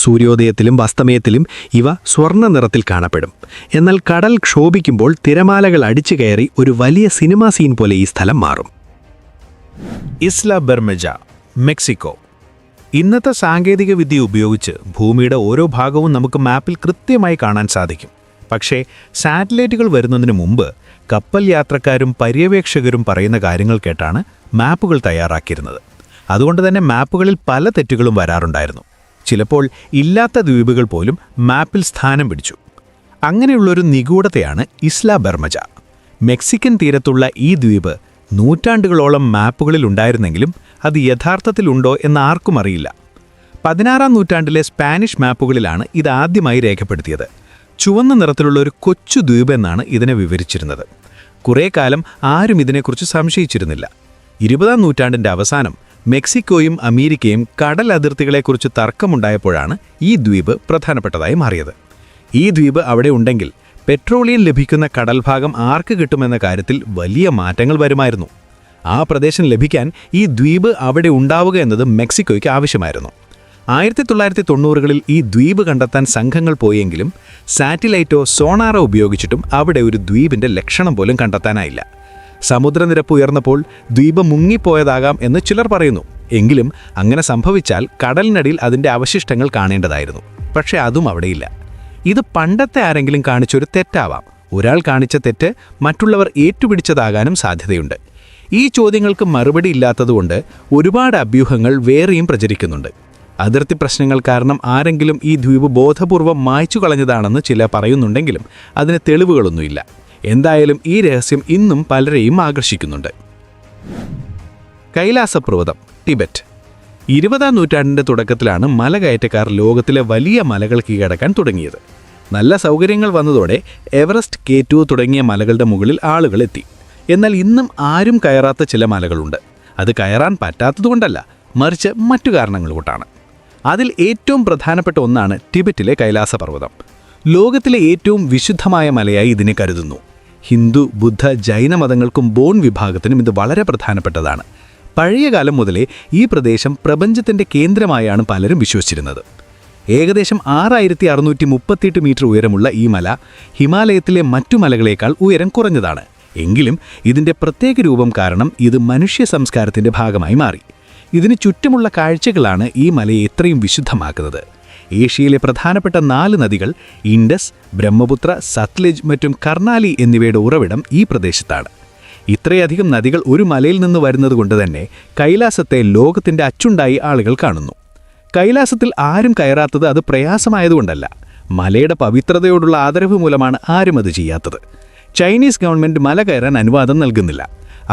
സൂര്യോദയത്തിലും അസ്തമയത്തിലും ഇവ സ്വർണ്ണ നിറത്തിൽ കാണപ്പെടും. എന്നാൽ കടൽ ക്ഷോഭിക്കുമ്പോൾ തിരമാലകൾ അടിച്ചു കയറി ഒരു വലിയ സിനിമാ സീൻ പോലെ ഈ സ്ഥലം മാറും. ഇസ്ല ബെർമെജ, മെക്സിക്കോ. ഇന്നത്തെ സാങ്കേതിക വിദ്യ ഉപയോഗിച്ച് ഭൂമിയുടെ ഓരോ ഭാഗവും നമുക്ക് മാപ്പിൽ കൃത്യമായി കാണാൻ സാധിക്കും. പക്ഷേ സാറ്റലൈറ്റുകൾ വരുന്നതിന് മുമ്പ് കപ്പൽ യാത്രക്കാരും പര്യവേക്ഷകരും പറയുന്ന കാര്യങ്ങൾ കേട്ടാണ് മാപ്പുകൾ തയ്യാറാക്കിയിരുന്നത്. അതുകൊണ്ട് തന്നെ മാപ്പുകളിൽ പല തെറ്റുകളും വരാറുണ്ടായിരുന്നു. ചിലപ്പോൾ ഇല്ലാത്ത ദ്വീപുകൾ പോലും മാപ്പിൽ സ്ഥാനം പിടിച്ചു. അങ്ങനെയുള്ളൊരു നിഗൂഢതയാണ് ഇസ്ല ബെർമജ. മെക്സിക്കൻ തീരത്തുള്ള ഈ ദ്വീപ് നൂറ്റാണ്ടുകളോളം മാപ്പുകളിൽ ഉണ്ടായിരുന്നെങ്കിലും അത് യഥാർത്ഥത്തിലുണ്ടോ എന്ന് ആർക്കും അറിയില്ല. 16-ാം നൂറ്റാണ്ടിലെ സ്പാനിഷ് മാപ്പുകളിലാണ് ഇത് ആദ്യമായി രേഖപ്പെടുത്തിയത്. ചുവന്ന നിറത്തിലുള്ള ഒരു കൊച്ചു ദ്വീപ് എന്നാണ് ഇതിനെ വിവരിച്ചിരുന്നത്. കുറേ കാലം ആരും ഇതിനെക്കുറിച്ച് സംശയിച്ചിരുന്നില്ല. 20-ാം നൂറ്റാണ്ടിൻ്റെ അവസാനം മെക്സിക്കോയും അമേരിക്കയും കടൽ അതിർത്തികളെക്കുറിച്ച് തർക്കമുണ്ടായപ്പോഴാണ് ഈ ദ്വീപ് പ്രധാനപ്പെട്ടതായി മാറിയത്. ഈ ദ്വീപ് അവിടെ ഉണ്ടെങ്കിൽ പെട്രോളിയം ലഭിക്കുന്ന കടൽഭാഗം ആർക്ക് കിട്ടുമെന്ന കാര്യത്തിൽ വലിയ മാറ്റങ്ങൾ വരുമായിരുന്നു. ആ പ്രദേശം ലഭിക്കാൻ ഈ ദ്വീപ് അവിടെ ഉണ്ടാവുക എന്നത് മെക്സിക്കോയ്ക്ക് ആവശ്യമായിരുന്നു. 1990കളിൽ ഈ ദ്വീപ് കണ്ടെത്താൻ സംഘങ്ങൾ പോയെങ്കിലും സാറ്റലൈറ്റോ സോണാറോ ഉപയോഗിച്ചിട്ടും അവിടെ ഒരു ദ്വീപിൻ്റെ ലക്ഷണം പോലും കണ്ടെത്താനായില്ല. സമുദ്രനിരപ്പ് ഉയർന്നപ്പോൾ ദ്വീപ് മുങ്ങിപ്പോയതാകാം എന്ന് ചിലർ പറയുന്നു. എങ്കിലും അങ്ങനെ സംഭവിച്ചാൽ കടലിനടിയിൽ അതിൻ്റെ അവശിഷ്ടങ്ങൾ കാണേണ്ടതായിരുന്നു. പക്ഷേ അതും അവിടെയില്ല. ഇത് പണ്ടത്തെ ആരെങ്കിലും കാണിച്ചൊരു തെറ്റാവാം. ഒരാൾ കാണിച്ച തെറ്റ് മറ്റുള്ളവർ ഏറ്റുപിടിച്ചതാകാനും സാധ്യതയുണ്ട്. ഈ ചോദ്യങ്ങൾക്ക് മറുപടി ഇല്ലാത്തതുകൊണ്ട് ഒരുപാട് അഭ്യൂഹങ്ങൾ വേറെയും പ്രചരിക്കുന്നുണ്ട്. അതിർത്തി പ്രശ്നങ്ങൾ കാരണം ആരെങ്കിലും ഈ ദ്വീപ് ബോധപൂർവം മായ്ച്ചു കളഞ്ഞതാണെന്ന് ചില പറയുന്നുണ്ടെങ്കിലും അതിന് തെളിവുകളൊന്നുമില്ല. എന്തായാലും ഈ രഹസ്യം ഇന്നും പലരെയും ആകർഷിക്കുന്നുണ്ട്. കൈലാസപർവ്വതം, ടിബറ്റ്. 20-ാം നൂറ്റാണ്ടിൻ്റെ തുടക്കത്തിലാണ് മലകയറ്റക്കാർ ലോകത്തിലെ വലിയ മലകൾ കീഴടക്കാൻ തുടങ്ങിയത്. നല്ല സൗകര്യങ്ങൾ വന്നതോടെ എവറസ്റ്റ്, K2 തുടങ്ങിയ മലകളുടെ മുകളിൽ ആളുകൾ എത്തി. എന്നാൽ ഇന്നും ആരും കയറാത്ത ചില മലകളുണ്ട്. അത് കയറാൻ പറ്റാത്തതുകൊണ്ടല്ല, മറിച്ച് മറ്റു കാരണങ്ങൾ കൊണ്ടാണ്. അതിൽ ഏറ്റവും പ്രധാനപ്പെട്ട ഒന്നാണ് ടിബറ്റിലെ കൈലാസപർവ്വതം. ലോകത്തിലെ ഏറ്റവും വിശുദ്ധമായ മലയായി ഇതിനെ കരുതുന്നു. ഹിന്ദു, ബുദ്ധ, ജൈന മതങ്ങൾക്കും ബോൺ വിഭാഗത്തിനും ഇത് വളരെ പ്രധാനപ്പെട്ടതാണ്. പഴയ കാലം മുതലേ ഈ പ്രദേശം പ്രപഞ്ചത്തിൻ്റെ കേന്ദ്രമായാണ് പലരും വിശ്വസിച്ചിരുന്നത്. ഏകദേശം 6638 മീറ്റർ ഉയരമുള്ള ഈ മല ഹിമാലയത്തിലെ മറ്റു മലകളേക്കാൾ ഉയരം കുറഞ്ഞതാണ്. എങ്കിലും ഇതിൻ്റെ പ്രത്യേക രൂപം കാരണം ഇത് മനുഷ്യ സംസ്കാരത്തിൻ്റെ ഭാഗമായി മാറി. ഇതിന് ചുറ്റുമുള്ള കാഴ്ചകളാണ് ഈ മലയെ ഇത്രയും വിശുദ്ധമാക്കുന്നത്. ഏഷ്യയിലെ പ്രധാനപ്പെട്ട 4 നദികൾ ഇൻഡസ്, ബ്രഹ്മപുത്ര, സത്ലജ് മറ്റും കർണാലി എന്നിവയുടെ ഉറവിടം ഈ പ്രദേശത്താണ്. ഇത്രയധികം നദികൾ ഒരു മലയിൽ നിന്ന് വരുന്നതുകൊണ്ട് തന്നെ കൈലാസത്തെ ലോകത്തിൻ്റെ അച്ചുണ്ടായി ആളുകൾ കാണുന്നു. കൈലാസത്തിൽ ആരും കയറാത്തത് അത് പ്രയാസമായതുകൊണ്ടല്ല, മലയുടെ പവിത്രതയോടുള്ള ആദരവ് മൂലമാണ് ആരും അത് ചെയ്യാത്തത്. ചൈനീസ് ഗവൺമെൻറ് മല കയറാൻ അനുവാദം നൽകുന്നില്ല.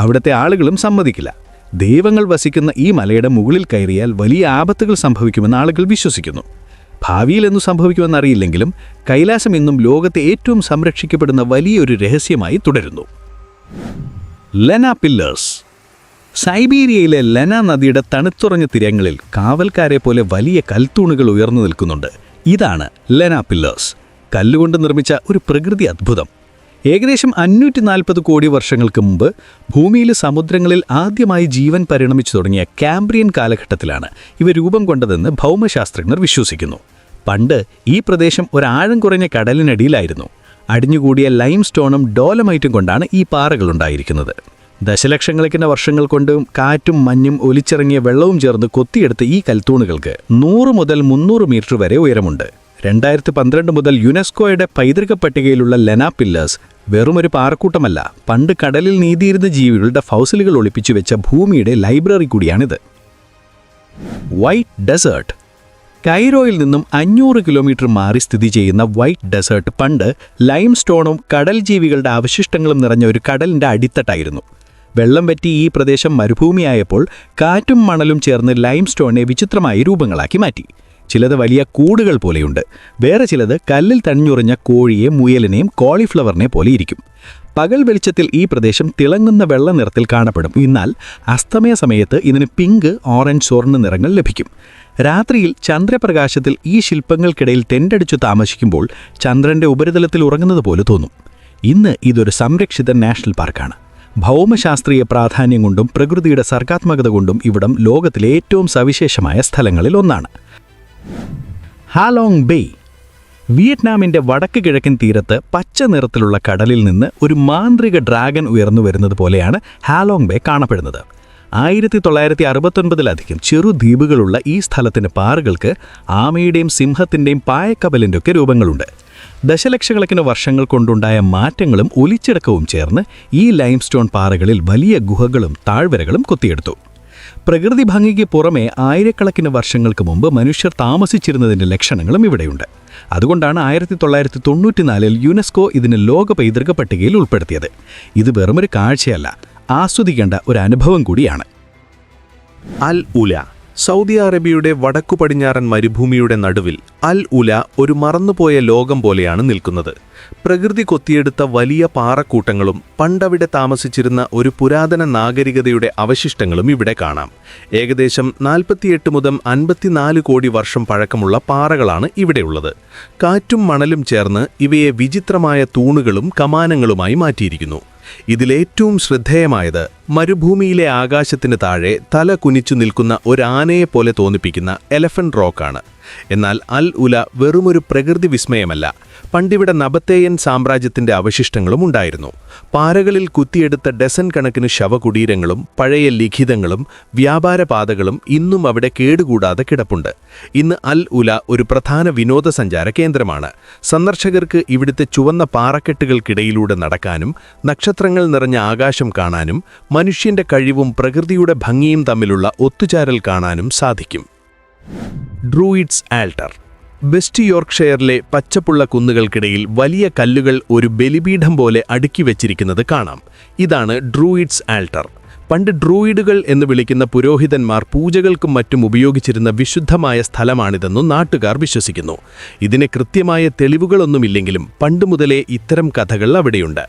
അവിടുത്തെ ആളുകളും സമ്മതിക്കില്ല. ദൈവങ്ങൾ വസിക്കുന്ന ഈ മലയുടെ മുകളിൽ കയറിയാൽ വലിയ ആപത്തുകൾ സംഭവിക്കുമെന്ന് ആളുകൾ വിശ്വസിക്കുന്നു. ഭാവിയിൽ എന്തു സംഭവിക്കുമെന്നറിയില്ലെങ്കിലും കൈലാസം ഇന്നും ലോകത്തെ ഏറ്റവും സംരക്ഷിക്കപ്പെടുന്ന വലിയൊരു രഹസ്യമായി തുടരുന്നു. ലെന പില്ലേഴ്സ്. സൈബീരിയയിലെ ലെന നദിയുടെ തണുത്തുറഞ്ഞ തീരങ്ങളിൽ കാവൽക്കാരെ പോലെ വലിയ കൽത്തൂണുകൾ ഉയർന്നു നിൽക്കുന്നുണ്ട്. ഇതാണ് ലെന പില്ലേഴ്സ്, കല്ലുകൊണ്ട് നിർമ്മിച്ച ഒരു പ്രകൃതി അദ്ഭുതം. ഏകദേശം 540 കോടി വർഷങ്ങൾക്ക് മുമ്പ് ഭൂമിയിലെ സമുദ്രങ്ങളിൽ ആദ്യമായി ജീവൻ പരിണമിച്ചു തുടങ്ങിയ കാംബ്രിയൻ കാലഘട്ടത്തിലാണ് ഇവ രൂപം കൊണ്ടതെന്ന് ഭൗമശാസ്ത്രജ്ഞർ വിശ്വസിക്കുന്നു. പണ്ട് ഈ പ്രദേശം ഒരാഴം കുറഞ്ഞ കടലിനടിയിലായിരുന്നു. അടിഞ്ഞുകൂടിയ ലൈം സ്റ്റോണും ഡോലമൈറ്റും കൊണ്ടാണ് ഈ പാറകളുണ്ടായിരിക്കുന്നത്. ദശലക്ഷക്കണക്കിന് വർഷങ്ങൾ കൊണ്ട് കാറ്റും മഞ്ഞും ഒലിച്ചിറങ്ങിയ വെള്ളവും ചേർന്ന് കൊത്തിയെടുത്ത ഈ കൽത്തൂണുകൾക്ക് 100 മുതൽ 300 മീറ്റർ വരെ ഉയരമുണ്ട്. 2012 മുതൽ യുനെസ്കോയുടെ പൈതൃക പട്ടികയിലുള്ള ലെന പില്ലേഴ്സ് വെറുമൊരു പാറക്കൂട്ടമല്ല, പണ്ട് കടലിൽ നീതിയിരുന്ന ജീവികളുടെ ഫൗസിലുകൾ ഒളിപ്പിച്ചു വെച്ച ഭൂമിയുടെ ലൈബ്രറി കൂടിയാണിത്. White desert. കൈറോയിൽ നിന്നും 500 കിലോമീറ്റർ മാറി സ്ഥിതി ചെയ്യുന്ന വൈറ്റ് ഡെസേർട്ട് പണ്ട് ലൈം സ്റ്റോണും കടൽ ജീവികളുടെ അവശിഷ്ടങ്ങളും നിറഞ്ഞ ഒരു കടലിൻ്റെ അടിത്തട്ടായിരുന്നു. വെള്ളം വറ്റി ഈ പ്രദേശം മരുഭൂമിയായപ്പോൾ കാറ്റും മണലും ചേർന്ന് ലൈം സ്റ്റോണിനെ വിചിത്രമായി രൂപങ്ങളാക്കി മാറ്റി. ചിലത് വലിയ കൂടുകൾ പോലെയുണ്ട്, വേറെ ചിലത് കല്ലിൽ തണിഞ്ഞുറഞ്ഞ കോഴിയെ, മുയലിനെയും കോളിഫ്ലവറിനെ പോലെ ഇരിക്കും. പകൽ വെളിച്ചത്തിൽ ഈ പ്രദേശം തിളങ്ങുന്ന വെള്ള നിറത്തിൽ കാണപ്പെടും. എന്നാൽ അസ്തമയ സമയത്ത് ഇതിന് പിങ്ക്, ഓറഞ്ച്, സ്വർണ്ണ നിറങ്ങൾ ലഭിക്കും. രാത്രിയിൽ ചന്ദ്രപ്രകാശത്തിൽ ഈ ശില്പങ്ങൾക്കിടയിൽ ടെൻ്റടിച്ചു താമസിക്കുമ്പോൾ ചന്ദ്രൻ്റെ ഉപരിതലത്തിൽ ഉറങ്ങുന്നത് പോലെ തോന്നും. ഇന്ന് ഇതൊരു സംരക്ഷിത നാഷണൽ പാർക്കാണ്. ഭൗമശാസ്ത്രീയ പ്രാധാന്യം കൊണ്ടും പ്രകൃതിയുടെ സർഗാത്മകത കൊണ്ടും ഇവിടം ലോകത്തിലെ ഏറ്റവും സവിശേഷമായ സ്ഥലങ്ങളിൽ ഒന്നാണ്. Halong bay. വിയറ്റ്നാമിൻ്റെ വടക്ക് കിഴക്കൻ തീരത്ത് പച്ച നിറത്തിലുള്ള കടലിൽ നിന്ന് ഒരു മാന്ത്രിക ഡ്രാഗൺ ഉയർന്നു വരുന്നത് പോലെയാണ് ഹാലോങ് ബേ കാണപ്പെടുന്നത്. 1969-ലധികം ചെറുദ്വീപുകളുള്ള ഈ സ്ഥലത്തിൻ്റെ പാറകൾക്ക് ആമയുടെയും സിംഹത്തിൻ്റെയും പായക്കബലിൻ്റെ ഒക്കെ രൂപങ്ങളുണ്ട്. ദശലക്ഷക്കണക്കിന് വർഷങ്ങൾ കൊണ്ടുണ്ടായ മാറ്റങ്ങളും ഒലിച്ചിടക്കവും ചേർന്ന് ഈ ലൈംസ്റ്റോൺ പാറകളിൽ വലിയ ഗുഹകളും താഴ്വരകളും കൊത്തിയെടുത്തു. പ്രകൃതി ഭംഗിക്ക് പുറമെ ആയിരക്കണക്കിന് വർഷങ്ങൾക്ക് മുമ്പ് മനുഷ്യർ താമസിച്ചിരുന്നതിൻ്റെ ലക്ഷണങ്ങളും ഇവിടെയുണ്ട്. അതുകൊണ്ടാണ് 1994-ൽ യുനെസ്കോ ഇതിന് ലോക പൈതൃക പട്ടികയിൽ ഉൾപ്പെടുത്തിയത്. ഇത് വെറുമൊരു കാഴ്ചയല്ല, ആസ്വദിക്കേണ്ട ഒരു അനുഭവം കൂടിയാണ്. അൽ ഉല. സൗദി അറേബ്യയുടെ വടക്കു പടിഞ്ഞാറൻ മരുഭൂമിയുടെ നടുവിൽ അൽ ഉല ഒരു മറന്നുപോയ ലോകം പോലെയാണ് നിൽക്കുന്നത്. പ്രകൃതി കൊത്തിയെടുത്ത വലിയ പാറക്കൂട്ടങ്ങളും പണ്ടവിടെ താമസിച്ചിരുന്ന ഒരു പുരാതന നാഗരികതയുടെ അവശിഷ്ടങ്ങളും ഇവിടെ കാണാം. ഏകദേശം 48 മുതൽ 54 കോടി വർഷം പഴക്കമുള്ള പാറകളാണ് ഇവിടെയുള്ളത്. കാറ്റും മണലും ചേർന്ന് ഇവയെ വിചിത്രമായ തൂണുകളും കമാനങ്ങളുമായി മാറ്റിയിരിക്കുന്നു. ഇതിലേറ്റവും ശ്രദ്ധേയമായത് മരുഭൂമിയിലെ ആകാശത്തിന് താഴെ തല കുനിച്ചു നിൽക്കുന്ന ഒരു ആനയെപ്പോലെ തോന്നിപ്പിക്കുന്ന എലഫന്റ് റോക്കാണ്. എന്നാൽ അൽ ഉല വെറുമൊരു പ്രകൃതി വിസ്മയമല്ല, പണ്ടിവിടെ നബത്തേയൻ സാമ്രാജ്യത്തിൻ്റെ അവശിഷ്ടങ്ങളും ഉണ്ടായിരുന്നു. പാറകളിൽ കുത്തിയെടുത്ത ഡസൻ കണക്കിന് ശവകുടീരങ്ങളും പഴയ ലിഖിതങ്ങളും വ്യാപാരപാതകളും ഇന്നും അവിടെ കേടുകൂടാതെ കിടപ്പുണ്ട്. ഇന്ന് അൽ ഉല ഒരു പ്രധാന വിനോദസഞ്ചാര കേന്ദ്രമാണ്. സന്ദർശകർക്ക് ഇവിടുത്തെ ചുവന്ന പാറക്കെട്ടുകൾക്കിടയിലൂടെ നടക്കാനും നക്ഷത്രങ്ങൾ നിറഞ്ഞ ആകാശം കാണാനും മനുഷ്യന്റെ കഴിവും പ്രകൃതിയുടെ ഭംഗിയും തമ്മിലുള്ള ഒത്തുചാരൽ കാണാനും സാധിക്കും. ഡ്രൂയിഡ്സ് ആൾട്ടർ. വെസ്റ്റ് യോർക്ക്ഷയറിലെ പച്ചപ്പുള്ള കുന്നുകൾക്കിടയിൽ വലിയ കല്ലുകൾ ഒരു ബലിപീഠം പോലെ അടുക്കി വച്ചിരിക്കുന്നത് കാണാം. ഇതാണ് ഡ്രൂയിഡ്സ് ആൾട്ടർ. പണ്ട് ഡ്രൂയിഡുകൾ എന്ന് വിളിക്കുന്ന പുരോഹിതന്മാർ പൂജകൾക്കും മറ്റും ഉപയോഗിച്ചിരുന്ന വിശുദ്ധമായ സ്ഥലമാണിതെന്നും നാട്ടുകാർ വിശ്വസിക്കുന്നു. ഇതിന് കൃത്യമായ തെളിവുകളൊന്നുമില്ലെങ്കിലും പണ്ടുമുതലേ ഇത്തരം കഥകൾ അവിടെയുണ്ട്.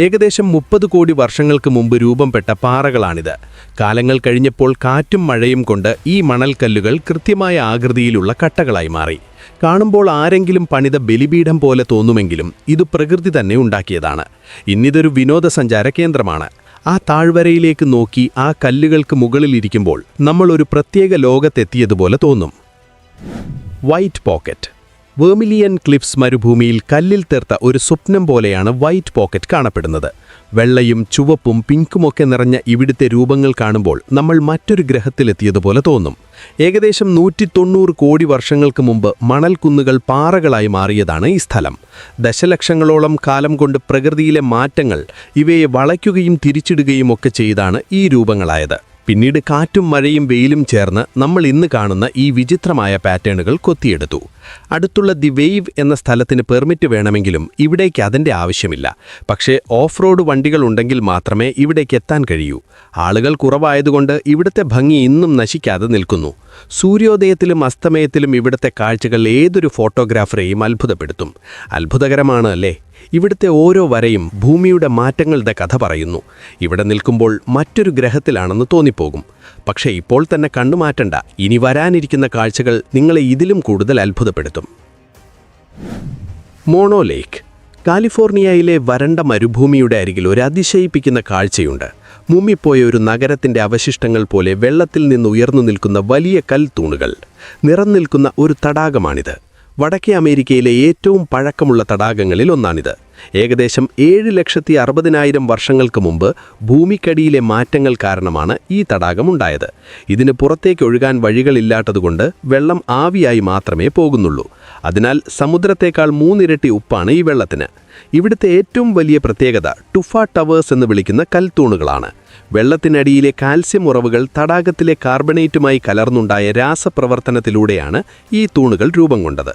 ഏകദേശം 30 കോടി വർഷങ്ങൾക്ക് മുമ്പ് രൂപംപ്പെട്ട പാറകളാണിത്. കാലങ്ങൾ കഴിഞ്ഞപ്പോൾ കാറ്റും മഴയും കൊണ്ട് ഈ മണൽക്കല്ലുകൾ കൃത്യമായ ആകൃതിയിലുള്ള കട്ടകളായി മാറി. കാണുമ്പോൾ ആരെങ്കിലും പണിത ബലിപീഠം പോലെ തോന്നുമെങ്കിലും ഇത് പ്രകൃതി തന്നെ ഉണ്ടാക്കിയതാണ്. ഇന്നിതൊരു വിനോദസഞ്ചാര കേന്ദ്രമാണ്. ആ താഴ്വരയിലേക്ക് നോക്കി ആ കല്ലുകൾക്ക് മുകളിലിരിക്കുമ്പോൾ നമ്മൾ ഒരു പ്രത്യേക ലോകത്തെത്തിയതുപോലെ തോന്നും. White pocket. വെർമിലിയൻ ക്ലിഫ്സ് മരുഭൂമിയിൽ കല്ലിൽ തീർത്ത ഒരു സ്വപ്നം പോലെയാണ് വൈറ്റ് പോക്കറ്റ് കാണപ്പെടുന്നത്. വെള്ളയും ചുവപ്പും പിങ്കുമൊക്കെ നിറഞ്ഞ ഇവിടുത്തെ രൂപങ്ങൾ കാണുമ്പോൾ നമ്മൾ മറ്റൊരു ഗ്രഹത്തിലെത്തിയതുപോലെ തോന്നും. ഏകദേശം 190 കോടി വർഷങ്ങൾക്ക് മുമ്പ് മണൽക്കുന്നുകൾ പാറകളായി മാറിയതാണ് ഈ സ്ഥലം. ദശലക്ഷങ്ങളോളം കാലം കൊണ്ട് പ്രകൃതിയിലെ മാറ്റങ്ങൾ ഇവയെ വളയ്ക്കുകയും തിരിച്ചിടുകയും ഒക്കെ ചെയ്താണ് ഈ രൂപങ്ങളായത്. പിന്നീട് കാറ്റും മഴയും വെയിലും ചേർന്ന് നമ്മൾ ഇന്ന് കാണുന്ന ഈ വിചിത്രമായ പാറ്റേണുകൾ കൊത്തിയെടുത്തു. അടുത്തുള്ള ദി വേവ് എന്ന സ്ഥലത്തിന് പെർമിറ്റ് വേണമെങ്കിലും ഇവിടേക്ക് അതിൻ്റെ ആവശ്യമില്ല. പക്ഷേ ഓഫ് റോഡ് വണ്ടികൾ ഉണ്ടെങ്കിൽ മാത്രമേ ഇവിടേക്ക് എത്താൻ കഴിയൂ. ആളുകൾ കുറവായതുകൊണ്ട് ഇവിടുത്തെ ഭംഗി ഇന്നും നശിക്കാതെ നിൽക്കുന്നു. സൂര്യോദയത്തിലും അസ്തമയത്തിലും ഇവിടുത്തെ കാഴ്ചകൾ ഏതൊരു ഫോട്ടോഗ്രാഫറെയും അത്ഭുതപ്പെടുത്തും. അത്ഭുതകരമാണ് അല്ലേ? ഇവിടുത്തെ ഓരോ വരയും ഭൂമിയുടെ മാറ്റങ്ങളുടെ കഥ പറയുന്നു. ഇവിടെ നിൽക്കുമ്പോൾ മറ്റൊരു ഗ്രഹത്തിലാണെന്ന് തോന്നിപ്പോകും. പക്ഷേ ഇപ്പോൾ തന്നെ കണ്ണുമാറ്റണ്ട, ഇനി വരാനിരിക്കുന്ന കാഴ്ചകൾ നിങ്ങളെ ഇതിലും കൂടുതൽ അത്ഭുതപ്പെടുത്തും. മോണോ ലേക്ക്. കാലിഫോർണിയയിലെ വരണ്ട മരുഭൂമിയുടെ അരികിൽ ഒരു അതിശയിപ്പിക്കുന്ന കാഴ്ചയുണ്ട്. മുമ്മിപ്പോയ ഒരു നഗരത്തിൻ്റെ അവശിഷ്ടങ്ങൾ പോലെ വെള്ളത്തിൽ നിന്ന് ഉയർന്നു നിൽക്കുന്ന വലിയ കൽത്തൂണുകൾ. നിറഞ്ഞിൽക്കുന്ന ഒരു തടാകമാണിത്. വടക്കേ അമേരിക്കയിലെ ഏറ്റവും പഴക്കമുള്ള തടാകങ്ങളിൽ ഒന്നാണിത്. ഏകദേശം 7,60,000 വർഷങ്ങൾക്ക് മുമ്പ് ഭൂമിക്കടിയിലെ മാറ്റങ്ങൾ കാരണമാണ് ഈ തടാകമുണ്ടായത്. ഇതിന് പുറത്തേക്ക് ഒഴുകാൻ വഴികളില്ലാത്തതുകൊണ്ട് വെള്ളം ആവിയായി മാത്രമേ പോകുന്നുള്ളൂ. അതിനാൽ സമുദ്രത്തേക്കാൾ 3 ഇരട്ടി ഉപ്പാണ് ഈ വെള്ളത്തിന്. ഇവിടുത്തെ ഏറ്റവും വലിയ പ്രത്യേകത ടുഫ ടവേഴ്സ് എന്ന് വിളിക്കുന്ന കൽത്തൂണുകളാണ്. വെള്ളത്തിനടിയിലെ കാൽസ്യം ഉറവുകൾ തടാകത്തിലെ കാർബണേറ്റുമായി കലർന്നുണ്ടായ രാസപ്രവർത്തനത്തിലൂടെയാണ് ഈ തൂണുകൾ രൂപം കൊണ്ടത്.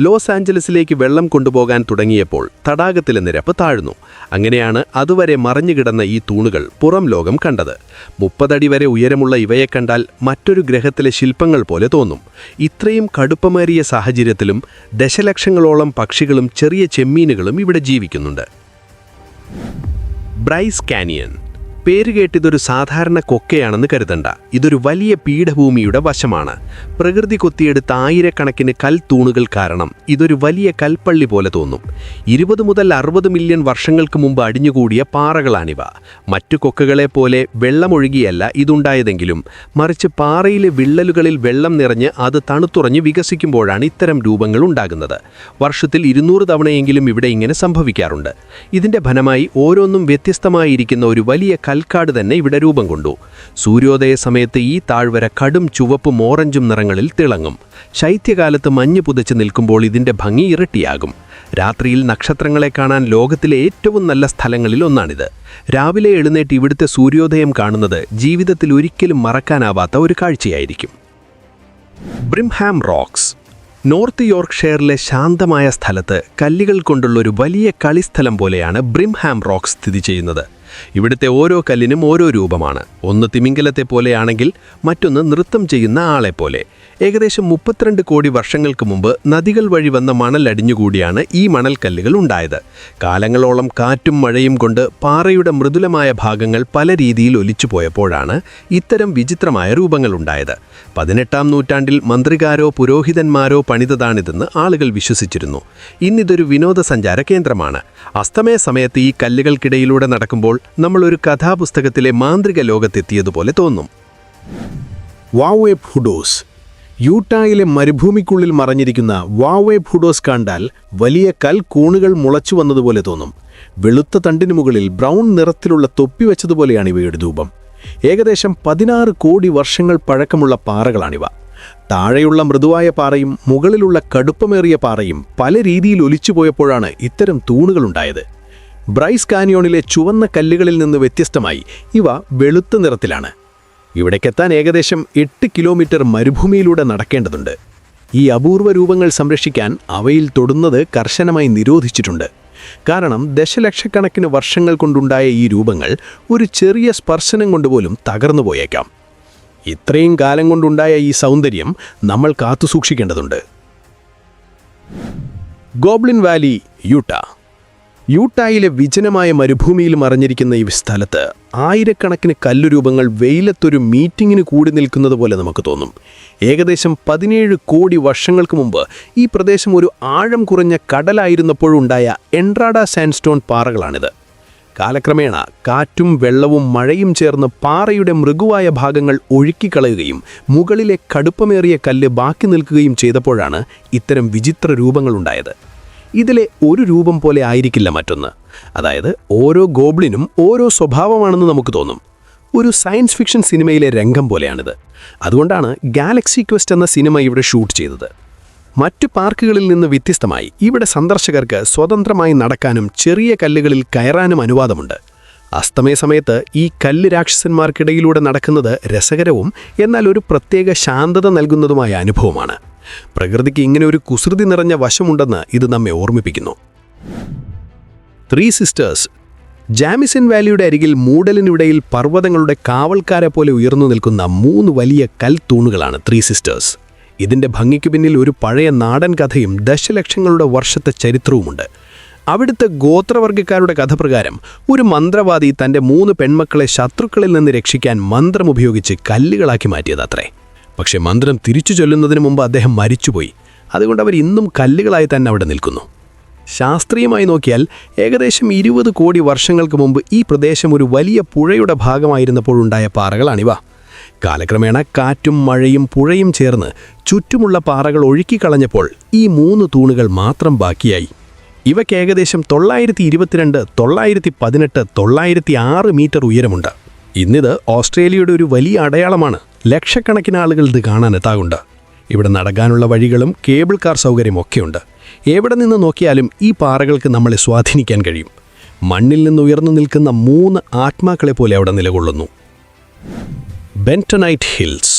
ലോസ് ആഞ്ചലസിലേക്ക് വെള്ളം കൊണ്ടുപോകാൻ തുടങ്ങിയപ്പോൾ തടാകത്തിലെ നിരപ്പ് താഴ്ന്നു. അങ്ങനെയാണ് അതുവരെ മറഞ്ഞുകിടന്ന ഈ തൂണുകൾ പുറം ലോകം കണ്ടത്. 30 അടി വരെ ഉയരമുള്ള ഇവയെ കണ്ടാൽ മറ്റൊരു ഗ്രഹത്തിലെ ശില്പങ്ങൾ പോലെ തോന്നും. ഇത്രയും കടുപ്പമേറിയ സാഹചര്യത്തിലും ദശലക്ഷങ്ങളോളം പക്ഷികളും ചെറിയ ചെമ്മീനുകളും ഇവിടെ ജീവിക്കുന്നുണ്ട്. Bryce canyon. പേരുകേട്ടിതൊരു സാധാരണ കൊക്കയാണെന്ന് കരുതണ്ട. ഇതൊരു വലിയ പീഠഭൂമിയുടെ വശമാണ്. പ്രകൃതി കൊത്തിയെടുത്ത ആയിരക്കണക്കിന് കൽത്തൂണുകൾ കാരണം ഇതൊരു വലിയ കൽപ്പള്ളി പോലെ തോന്നും. 20 മുതൽ 60 മില്യൺ വർഷങ്ങൾക്ക് മുമ്പ് അടിഞ്ഞുകൂടിയ പാറകളാണിവ. മറ്റു കൊക്കകളെ പോലെ വെള്ളമൊഴുകിയല്ല ഇതുണ്ടായതെങ്കിലും മറിച്ച് പാറയിലെ വിള്ളലുകളിൽ വെള്ളം നിറഞ്ഞ് അത് തണുത്തുറഞ്ഞ് വികസിക്കുമ്പോഴാണ് ഇത്തരം രൂപങ്ങൾ ഉണ്ടാകുന്നത്. വർഷത്തിൽ 200 തവണയെങ്കിലും ഇവിടെ ഇങ്ങനെ സംഭവിക്കാറുണ്ട്. ഇതിൻ്റെ ഫലമായി ഓരോന്നും വ്യത്യസ്തമായിരിക്കുന്ന ഒരു വലിയ കൽക്കാട് തന്നെ ഇവിടെ രൂപം കൊണ്ടു. സൂര്യോദയ സമയത്ത് ഈ താഴ്വര കടും ചുവപ്പും ഓറഞ്ചും നിറങ്ങളിൽ തിളങ്ങും. ശൈത്യകാലത്ത് മഞ്ഞ് പുതച്ച് നിൽക്കുമ്പോൾ ഇതിൻ്റെ ഭംഗി ഇരട്ടിയാകും. രാത്രിയിൽ നക്ഷത്രങ്ങളെ കാണാൻ ലോകത്തിലെ ഏറ്റവും നല്ല സ്ഥലങ്ങളിൽ ഒന്നാണിത്. രാവിലെ എഴുന്നേറ്റ് ഇവിടുത്തെ സൂര്യോദയം കാണുന്നത് ജീവിതത്തിൽ ഒരിക്കലും മറക്കാനാവാത്ത ഒരു കാഴ്ചയായിരിക്കും. ബ്രിംഹാം റോക്സ്. നോർത്ത് യോർക്ക്ഷയറിലെ ശാന്തമായ സ്ഥലത്ത് കല്ലുകൾ കൊണ്ടുള്ളൊരു വലിയ കളിസ്ഥലം പോലെയാണ് ബ്രിംഹാം റോക്സ് സ്ഥിതി ചെയ്യുന്നത്. ഇവിടുത്തെ ഓരോ കല്ലിനും ഓരോ രൂപമാണ്. ഒന്ന് തിമിംഗലത്തെ പോലെയാണെങ്കിൽ മറ്റൊന്ന് നൃത്തം ചെയ്യുന്ന ആളെപ്പോലെ. ഏകദേശം 32 കോടി വർഷങ്ങൾക്ക് മുമ്പ് നദികൾ വഴി വന്ന മണൽ അടിഞ്ഞുകൂടിയാണ് ഈ മണൽക്കല്ലുകൾ ഉണ്ടായത്. കാലങ്ങളോളം കാറ്റും മഴയും കൊണ്ട് പാറയുടെ മൃദുലമായ ഭാഗങ്ങൾ പല രീതിയിൽ ഒലിച്ചുപോയപ്പോഴാണ് ഇത്തരം വിചിത്രമായ രൂപങ്ങളുണ്ടായത്. 18-ാം നൂറ്റാണ്ടിൽ മന്ത്രികാരോ പുരോഹിതന്മാരോ പണിതതാണിതെന്ന് ആളുകൾ വിശ്വസിച്ചിരുന്നു. ഇന്നിതൊരു വിനോദസഞ്ചാര കേന്ദ്രമാണ്. അസ്തമയ സമയത്ത് ഈ കല്ലുകൾക്കിടയിലൂടെ നടക്കുമ്പോൾ നമ്മളൊരു കഥാപുസ്തകത്തിലെ മാന്ത്രിക ലോകത്തെത്തിയതുപോലെ തോന്നും. വാവേ ഫുഡോസ്. യൂട്ടായിലെ മരുഭൂമിക്കുള്ളിൽ മറഞ്ഞിരിക്കുന്ന വാവേ ഫുഡോസ് കണ്ടാൽ വലിയ കൽക്കൂണുകൾ മുളച്ചു വന്നതുപോലെ തോന്നും. വെളുത്ത തണ്ടിനു മുകളിൽ ബ്രൗൺ നിറത്തിലുള്ള തൊപ്പി വെച്ചതുപോലെയാണ് ഇവയുടെ രൂപം. ഏകദേശം 16 കോടി വർഷങ്ങൾ പഴക്കമുള്ള പാറകളാണിവ. താഴെയുള്ള മൃദുവായ പാറയും മുകളിലുള്ള കടുപ്പമേറിയ പാറയും പല രീതിയിൽ ഒലിച്ചുപോയപ്പോഴാണ് ഇത്തരം തൂണുകളുണ്ടായത്. ബ്രൈസ് കാനിയോണിലെ ചുവന്ന കല്ലുകളിൽ നിന്ന് വ്യത്യസ്തമായി ഇവ വെളുത്ത നിറത്തിലാണ്. ഇവിടേക്കെത്താൻ ഏകദേശം 8 കിലോമീറ്റർ മരുഭൂമിയിലൂടെ നടക്കേണ്ടതുണ്ട്. ഈ അപൂർവ രൂപങ്ങൾ സംരക്ഷിക്കാൻ അവയിൽ തൊടുന്നത് കർശനമായി നിരോധിച്ചിട്ടുണ്ട്. കാരണം ദശലക്ഷക്കണക്കിന് വർഷങ്ങൾ കൊണ്ടുണ്ടായ ഈ രൂപങ്ങൾ ഒരു ചെറിയ സ്പർശനം കൊണ്ടുപോലും തകർന്നു പോയേക്കാം. ഇത്രയും കാലം കൊണ്ടുണ്ടായ ഈ സൗന്ദര്യം നമ്മൾ കാത്തുസൂക്ഷിക്കേണ്ടതുണ്ട്. Goblin Valley, Utah. യൂട്ടായിലെ വിജനമായ മരുഭൂമിയിൽ മറഞ്ഞിരിക്കുന്ന ഈ സ്ഥലത്ത് ആയിരക്കണക്കിന് കല്ലുരൂപങ്ങൾ വെയിലത്തൊരു മീറ്റിങ്ങിന് കൂടി നിൽക്കുന്നത് പോലെ നമുക്ക് തോന്നും. ഏകദേശം 17 കോടി വർഷങ്ങൾക്ക് മുമ്പ് ഈ പ്രദേശം ഒരു ആഴം കുറഞ്ഞ കടലായിരുന്നപ്പോഴുണ്ടായ എൻട്രാഡ സാൻഡ്സ്റ്റോൺ പാറകളാണിത്. കാലക്രമേണ കാറ്റും വെള്ളവും മഴയും ചേർന്ന് പാറയുടെ മൃദുവായ ഭാഗങ്ങൾ ഒഴുക്കിക്കളയുകയും മുകളിലെ കടുപ്പമേറിയ കല്ല് ബാക്കി നിൽക്കുകയും ചെയ്തപ്പോഴാണ് ഇത്തരം വിചിത്ര രൂപങ്ങളുണ്ടായത്. ഇതിലെ ഒരു രൂപം പോലെ ആയിരിക്കില്ല മറ്റൊന്ന്. അതായത് ഓരോ ഗോബ്ലിനും ഓരോ സ്വഭാവമാണെന്ന് നമുക്ക് തോന്നും. ഒരു സയൻസ് ഫിക്ഷൻ സിനിമയിലെ രംഗം പോലെയാണിത്. അതുകൊണ്ടാണ് ഗാലക്സി ക്വസ്റ്റ് എന്ന സിനിമ ഇവിടെ ഷൂട്ട് ചെയ്തത്. മറ്റു പാർക്കുകളിൽ നിന്ന് വ്യത്യസ്തമായി ഇവിടെ സന്ദർശകർക്ക് സ്വതന്ത്രമായി നടക്കാനും ചെറിയ കല്ലുകളിൽ കയറാനും അനുവാദമുണ്ട്. അസ്തമയ സമയത്ത് ഈ കല്ല് രാക്ഷസന്മാർക്കിടയിലൂടെ നടക്കുന്നത് രസകരവും എന്നാൽ ഒരു പ്രത്യേക ശാന്തത നൽകുന്നതുമായ അനുഭവമാണ്. പ്രകൃതിക്ക് ഇങ്ങനെ ഒരു കുസൃതി നിറഞ്ഞ വശമുണ്ടെന്ന് ഇത് നമ്മെ ഓർമ്മിപ്പിക്കുന്നു. 3 സിസ്റ്റേഴ്സ്. ജാമിസൺ വാലിയുടെ അരികിൽ മൂടലിനിടയിൽ പർവ്വതങ്ങളുടെ കാവൽക്കാരെ പോലെ ഉയർന്നു നിൽക്കുന്ന 3 വലിയ കൽത്തൂണുകളാണ് 3 സിസ്റ്റേഴ്സ്. ഇതിൻ്റെ ഭംഗിക്ക് പിന്നിൽ ഒരു പഴയ നാടൻ കഥയും ദശലക്ഷങ്ങളുടെ വർഷത്തെ ചരിത്രവുമുണ്ട്. അവിടുത്തെ ഗോത്രവർഗ്ഗക്കാരുടെ കഥ പ്രകാരം ഒരു മന്ത്രവാദി തൻ്റെ 3 പെൺമക്കളെ ശത്രുക്കളിൽ നിന്ന് രക്ഷിക്കാൻ മന്ത്രമുപയോഗിച്ച് കല്ലുകളാക്കി മാറ്റിയതത്രേ. പക്ഷേ മന്ത്രം തിരിച്ചു ചൊല്ലുന്നതിന് മുമ്പ് അദ്ദേഹം മരിച്ചുപോയി. അതുകൊണ്ട് അവർ ഇന്നും കല്ലുകളായി തന്നെ അവിടെ നിൽക്കുന്നു. ശാസ്ത്രീയമായി നോക്കിയാൽ ഏകദേശം 20 കോടി വർഷങ്ങൾക്ക് മുമ്പ് ഈ പ്രദേശം ഒരു വലിയ പുഴയുടെ ഭാഗമായിരുന്നപ്പോഴുണ്ടായ പാറകളാണിവ. കാലക്രമേണ കാറ്റും മഴയും പുഴയും ചേർന്ന് ചുറ്റുമുള്ള പാറകൾ ഒഴുക്കിക്കളഞ്ഞപ്പോൾ ഈ 3 തൂണുകൾ മാത്രം ബാക്കിയായി. ഇവയ്ക്ക് ഏകദേശം 922, 918, 906 മീറ്റർ ഉയരമുണ്ട്. ഇന്നിത് ഓസ്ട്രേലിയയുടെ ഒരു വലിയ അടയാളമാണ്. ലക്ഷക്കണക്കിന് ആളുകൾ ഇത് കാണാനെത്താറുണ്ട്. ഇവിടെ നടക്കാനുള്ള വഴികളും കേബിൾ കാർ സൗകര്യമൊക്കെയുണ്ട്. എവിടെ നിന്ന് നോക്കിയാലും ഈ പാറകൾക്ക് നമ്മളെ സ്വാധീനിക്കാൻ കഴിയും. മണ്ണിൽ നിന്ന് ഉയർന്നു നിൽക്കുന്ന 3 ആത്മാക്കളെ പോലെ അവിടെ നിലകൊള്ളുന്നു. ബെന്റണൈറ്റ് ഹിൽസ്.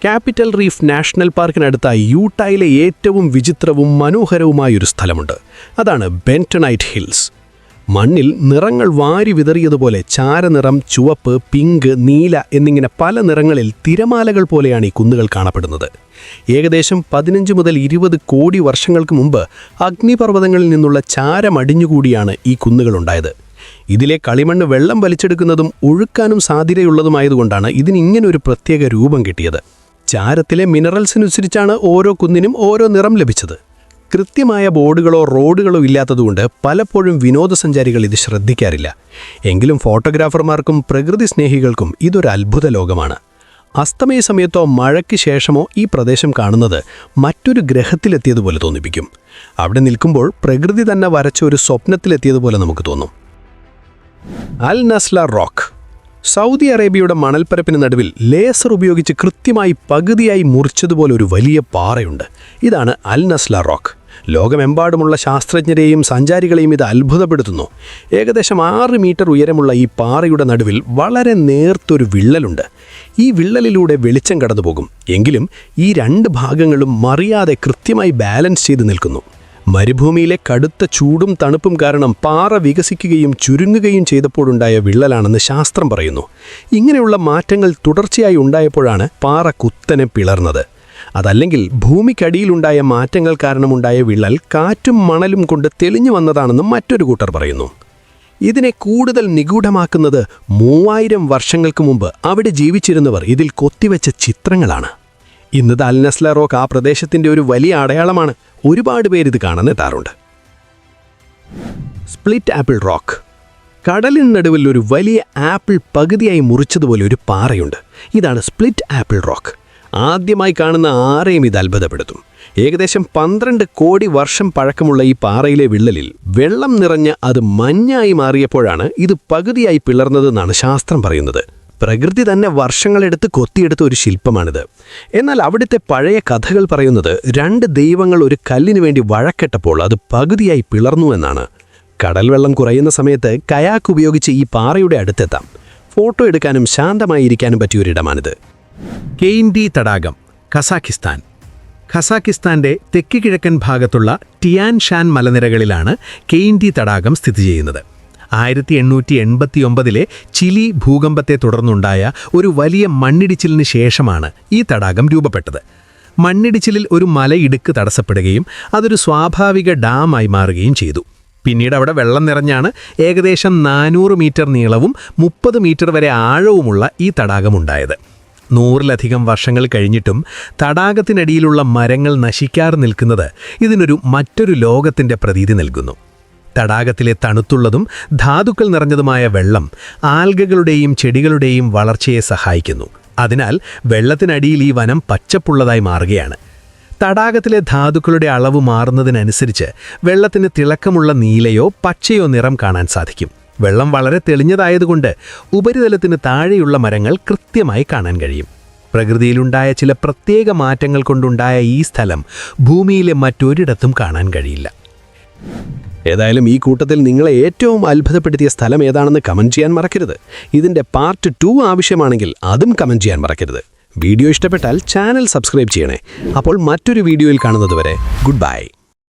ക്യാപിറ്റൽ റീഫ് നാഷണൽ പാർക്കിനടുത്തായി യൂട്ടായിലെ ഏറ്റവും വിചിത്രവും മനോഹരവുമായൊരു സ്ഥലമുണ്ട്. അതാണ് ബെന്റണൈറ്റ് ഹിൽസ്. മണ്ണിൽ നിറങ്ങൾ വാരി വിതറിയതുപോലെ ചാരനിറം, ചുവപ്പ്, പിങ്ക്, നീല എന്നിങ്ങനെ പല നിറങ്ങളിൽ തിരമാലകൾ പോലെയാണ് ഈ കുന്നുകൾ കാണപ്പെടുന്നത്. ഏകദേശം 15 മുതൽ 20 കോടി വർഷങ്ങൾക്ക് മുമ്പ് അഗ്നിപർവ്വതങ്ങളിൽ നിന്നുള്ള ചാരമടിഞ്ഞുകൂടിയാണ് ഈ കുന്നുകളുണ്ടായത്. ഇതിലെ കളിമണ്ണ് വെള്ളം വലിച്ചെടുക്കുന്നതും ഒഴുക്കാനും സാധ്യതയുള്ളതുമായതുകൊണ്ടാണ് ഇതിനിങ്ങനൊരു പ്രത്യേക രൂപം കിട്ടിയത്. ചാരത്തിലെ മിനറൽസിനനുസരിച്ചാണ് ഓരോ കുന്നിനും ഓരോ നിറം ലഭിച്ചത്. കൃത്യമായ ബോർഡുകളോ റോഡുകളോ ഇല്ലാത്തതുകൊണ്ട് പലപ്പോഴും വിനോദസഞ്ചാരികൾ ഇത് ശ്രദ്ധിക്കാറില്ല. എങ്കിലും ഫോട്ടോഗ്രാഫർമാർക്കും പ്രകൃതി സ്നേഹികൾക്കും ഇതൊരു അത്ഭുത ലോകമാണ്. അസ്തമയ സമയത്തോ മഴയ്ക്ക് ശേഷമോ ഈ പ്രദേശം കാണുന്നത് മറ്റൊരു ഗ്രഹത്തിലെത്തിയതുപോലെ തോന്നിപ്പിക്കും. അവിടെ നിൽക്കുമ്പോൾ പ്രകൃതി തന്നെ വരച്ച ഒരു സ്വപ്നത്തിലെത്തിയതുപോലെ നമുക്ക് തോന്നും. അൽ നസ്ല റോക്ക്. സൗദി അറേബ്യയുടെ മണൽപ്പരപ്പിന് നടുവിൽ ലേസർ ഉപയോഗിച്ച് കൃത്യമായി പകുതിയായി മുറിച്ചതുപോലെ ഒരു വലിയ പാറയുണ്ട്. ഇതാണ് അൽ നസ്ല റോക്ക്. ലോകമെമ്പാടുമുള്ള ശാസ്ത്രജ്ഞരെയും സഞ്ചാരികളെയും ഇത് അത്ഭുതപ്പെടുത്തുന്നു. ഏകദേശം 6 മീറ്റർ ഉയരമുള്ള ഈ പാറയുടെ നടുവിൽ വളരെ നേർത്തൊരു വിള്ളലുണ്ട്. ഈ വിള്ളലിലൂടെ വെളിച്ചം കടന്നുപോകും. എങ്കിലും ഈ 2 ഭാഗങ്ങളും മറിയാതെ കൃത്യമായി ബാലൻസ് ചെയ്ത് നിൽക്കുന്നു. മരുഭൂമിയിലെ കടുത്ത ചൂടും തണുപ്പും കാരണം പാറ വികസിക്കുകയും ചുരുങ്ങുകയും ചെയ്തപ്പോഴുണ്ടായ വിള്ളലാണെന്ന് ശാസ്ത്രം പറയുന്നു. ഇങ്ങനെയുള്ള മാറ്റങ്ങൾ തുടർച്ചയായി ഉണ്ടായപ്പോഴാണ് പാറ കുത്തനെ പിളർന്നത്. അതല്ലെങ്കിൽ ഭൂമിക്കടിയിലുണ്ടായ മാറ്റങ്ങൾ കാരണമുണ്ടായ വിള്ളൽ കാറ്റും മണലും കൊണ്ട് തെളിഞ്ഞു വന്നതാണെന്നും മറ്റൊരു കൂട്ടർ പറയുന്നു. ഇതിനെ കൂടുതൽ നിഗൂഢമാക്കുന്നത് 3000 വർഷങ്ങൾക്ക് മുമ്പ് അവിടെ ജീവിച്ചിരുന്നവർ ഇതിൽ കൊത്തിവെച്ച ചിത്രങ്ങളാണ്. ഇന്നത് അൽ നസ്ല റോക്ക് ആ പ്രദേശത്തിൻ്റെ ഒരു വലിയ അടയാളമാണ്. ഒരുപാട് പേരിത് കാണാൻ എത്താറുണ്ട്. Split apple rock. കടലിന് നടുവിൽ ഒരു വലിയ ആപ്പിൾ പകുതിയായി മുറിച്ചതുപോലെ ഒരു പാറയുണ്ട്. ഇതാണ് സ്പ്ലിറ്റ് ആപ്പിൾ റോക്ക്. ആദ്യമായി കാണുന്ന ആരെയും ഇത് അത്ഭുതപ്പെടുത്തും. ഏകദേശം 12 കോടി വർഷം പഴക്കമുള്ള ഈ പാറയിലെ വിള്ളലിൽ വെള്ളം നിറഞ്ഞ് അത് മഞ്ഞായി മാറിയപ്പോഴാണ് ഇത് പകുതിയായി പിളർന്നതെന്നാണ് ശാസ്ത്രം പറയുന്നത്. പ്രകൃതി തന്നെ വർഷങ്ങളെടുത്ത് കൊത്തിയെടുത്ത ഒരു ശില്പമാണിത്. എന്നാൽ അവിടുത്തെ പഴയ കഥകൾ പറയുന്നത് 2 ദൈവങ്ങൾ ഒരു കല്ലിനു വേണ്ടി വഴക്കെട്ടപ്പോൾ അത് പകുതിയായി പിളർന്നു എന്നാണ്. കടൽ വെള്ളം കുറയുന്ന സമയത്ത് കയാക്ക് ഉപയോഗിച്ച് ഈ പാറയുടെ അടുത്തെത്താം. ഫോട്ടോ എടുക്കാനും ശാന്തമായിരിക്കാനും പറ്റിയൊരിടമാണിത്. കെയിൻഡി തടാകം, കസാക്കിസ്ഥാൻ. ഖസാക്കിസ്ഥാന്റെ തെക്ക് കിഴക്കൻ ഭാഗത്തുള്ള ടിയാൻ ഷാൻ മലനിരകളിലാണ് കെയിൻഡി തടാകം സ്ഥിതി ചെയ്യുന്നത്. 1889 ചിലി ഭൂകമ്പത്തെ തുടർന്നുണ്ടായ ഒരു വലിയ മണ്ണിടിച്ചിലിന് ശേഷമാണ് ഈ തടാകം രൂപപ്പെട്ടത്. മണ്ണിടിച്ചിലിൽ ഒരു മലയിടുക്ക് തടസ്സപ്പെടുകയും അതൊരു സ്വാഭാവിക ഡാമായി മാറുകയും ചെയ്തു. പിന്നീട് അവിടെ വെള്ളം നിറഞ്ഞാണ് ഏകദേശം 400 മീറ്റർ നീളവും 30 മീറ്റർ വരെ ആഴവുമുള്ള ഈ തടാകമുണ്ടായത്. 100-ലധികം വർഷങ്ങൾ കഴിഞ്ഞിട്ടും തടാകത്തിനടിയിലുള്ള മരങ്ങൾ നശിക്കാതെ നിൽക്കുന്നത് ഇതിനൊരു മറ്റൊരു ലോകത്തിൻ്റെ പ്രതീതി നൽകുന്നു. തടാകത്തിലെ തണുത്തുള്ളതും ധാതുക്കൾ നിറഞ്ഞതുമായ വെള്ളം ആൽഗകളുടെയും ചെടികളുടെയും വളർച്ചയെ സഹായിക്കുന്നു. അതിനാൽ വെള്ളത്തിനടിയിൽ ഈ വനം പച്ചപ്പുള്ളതായി മാറുകയാണ്. തടാകത്തിലെ ധാതുക്കളുടെ അളവ് മാറുന്നതിനനുസരിച്ച് വെള്ളത്തിന് തിളക്കമുള്ള നീലയോ പച്ചയോ നിറം കാണാൻ സാധിക്കും. വെള്ളം വളരെ തെളിഞ്ഞതായതുകൊണ്ട് ഉപരിതലത്തിന് താഴെയുള്ള മരങ്ങൾ കൃത്യമായി കാണാൻ കഴിയും. പ്രകൃതിയിലുണ്ടായ ചില പ്രത്യേക മാറ്റങ്ങൾ കൊണ്ടുണ്ടായ ഈ സ്ഥലം ഭൂമിയിലെ മറ്റൊരിടത്തും കാണാൻ കഴിയില്ല. ഏതായാലും ഈ കൂട്ടത്തിൽ നിങ്ങളെ ഏറ്റവും അത്ഭുതപ്പെടുത്തിയ സ്ഥലം ഏതാണെന്ന് കമൻറ്റ് ചെയ്യാൻ മറക്കരുത്. ഇതിൻ്റെ പാർട്ട് 2 ആവശ്യമാണെങ്കിൽ അതും കമൻറ്റ് ചെയ്യാൻ മറക്കരുത്. വീഡിയോ ഇഷ്ടപ്പെട്ടാൽ ചാനൽ സബ്സ്ക്രൈബ് ചെയ്യണേ. അപ്പോൾ മറ്റൊരു വീഡിയോയിൽ കാണുന്നതുവരെ ഗുഡ് ബൈ.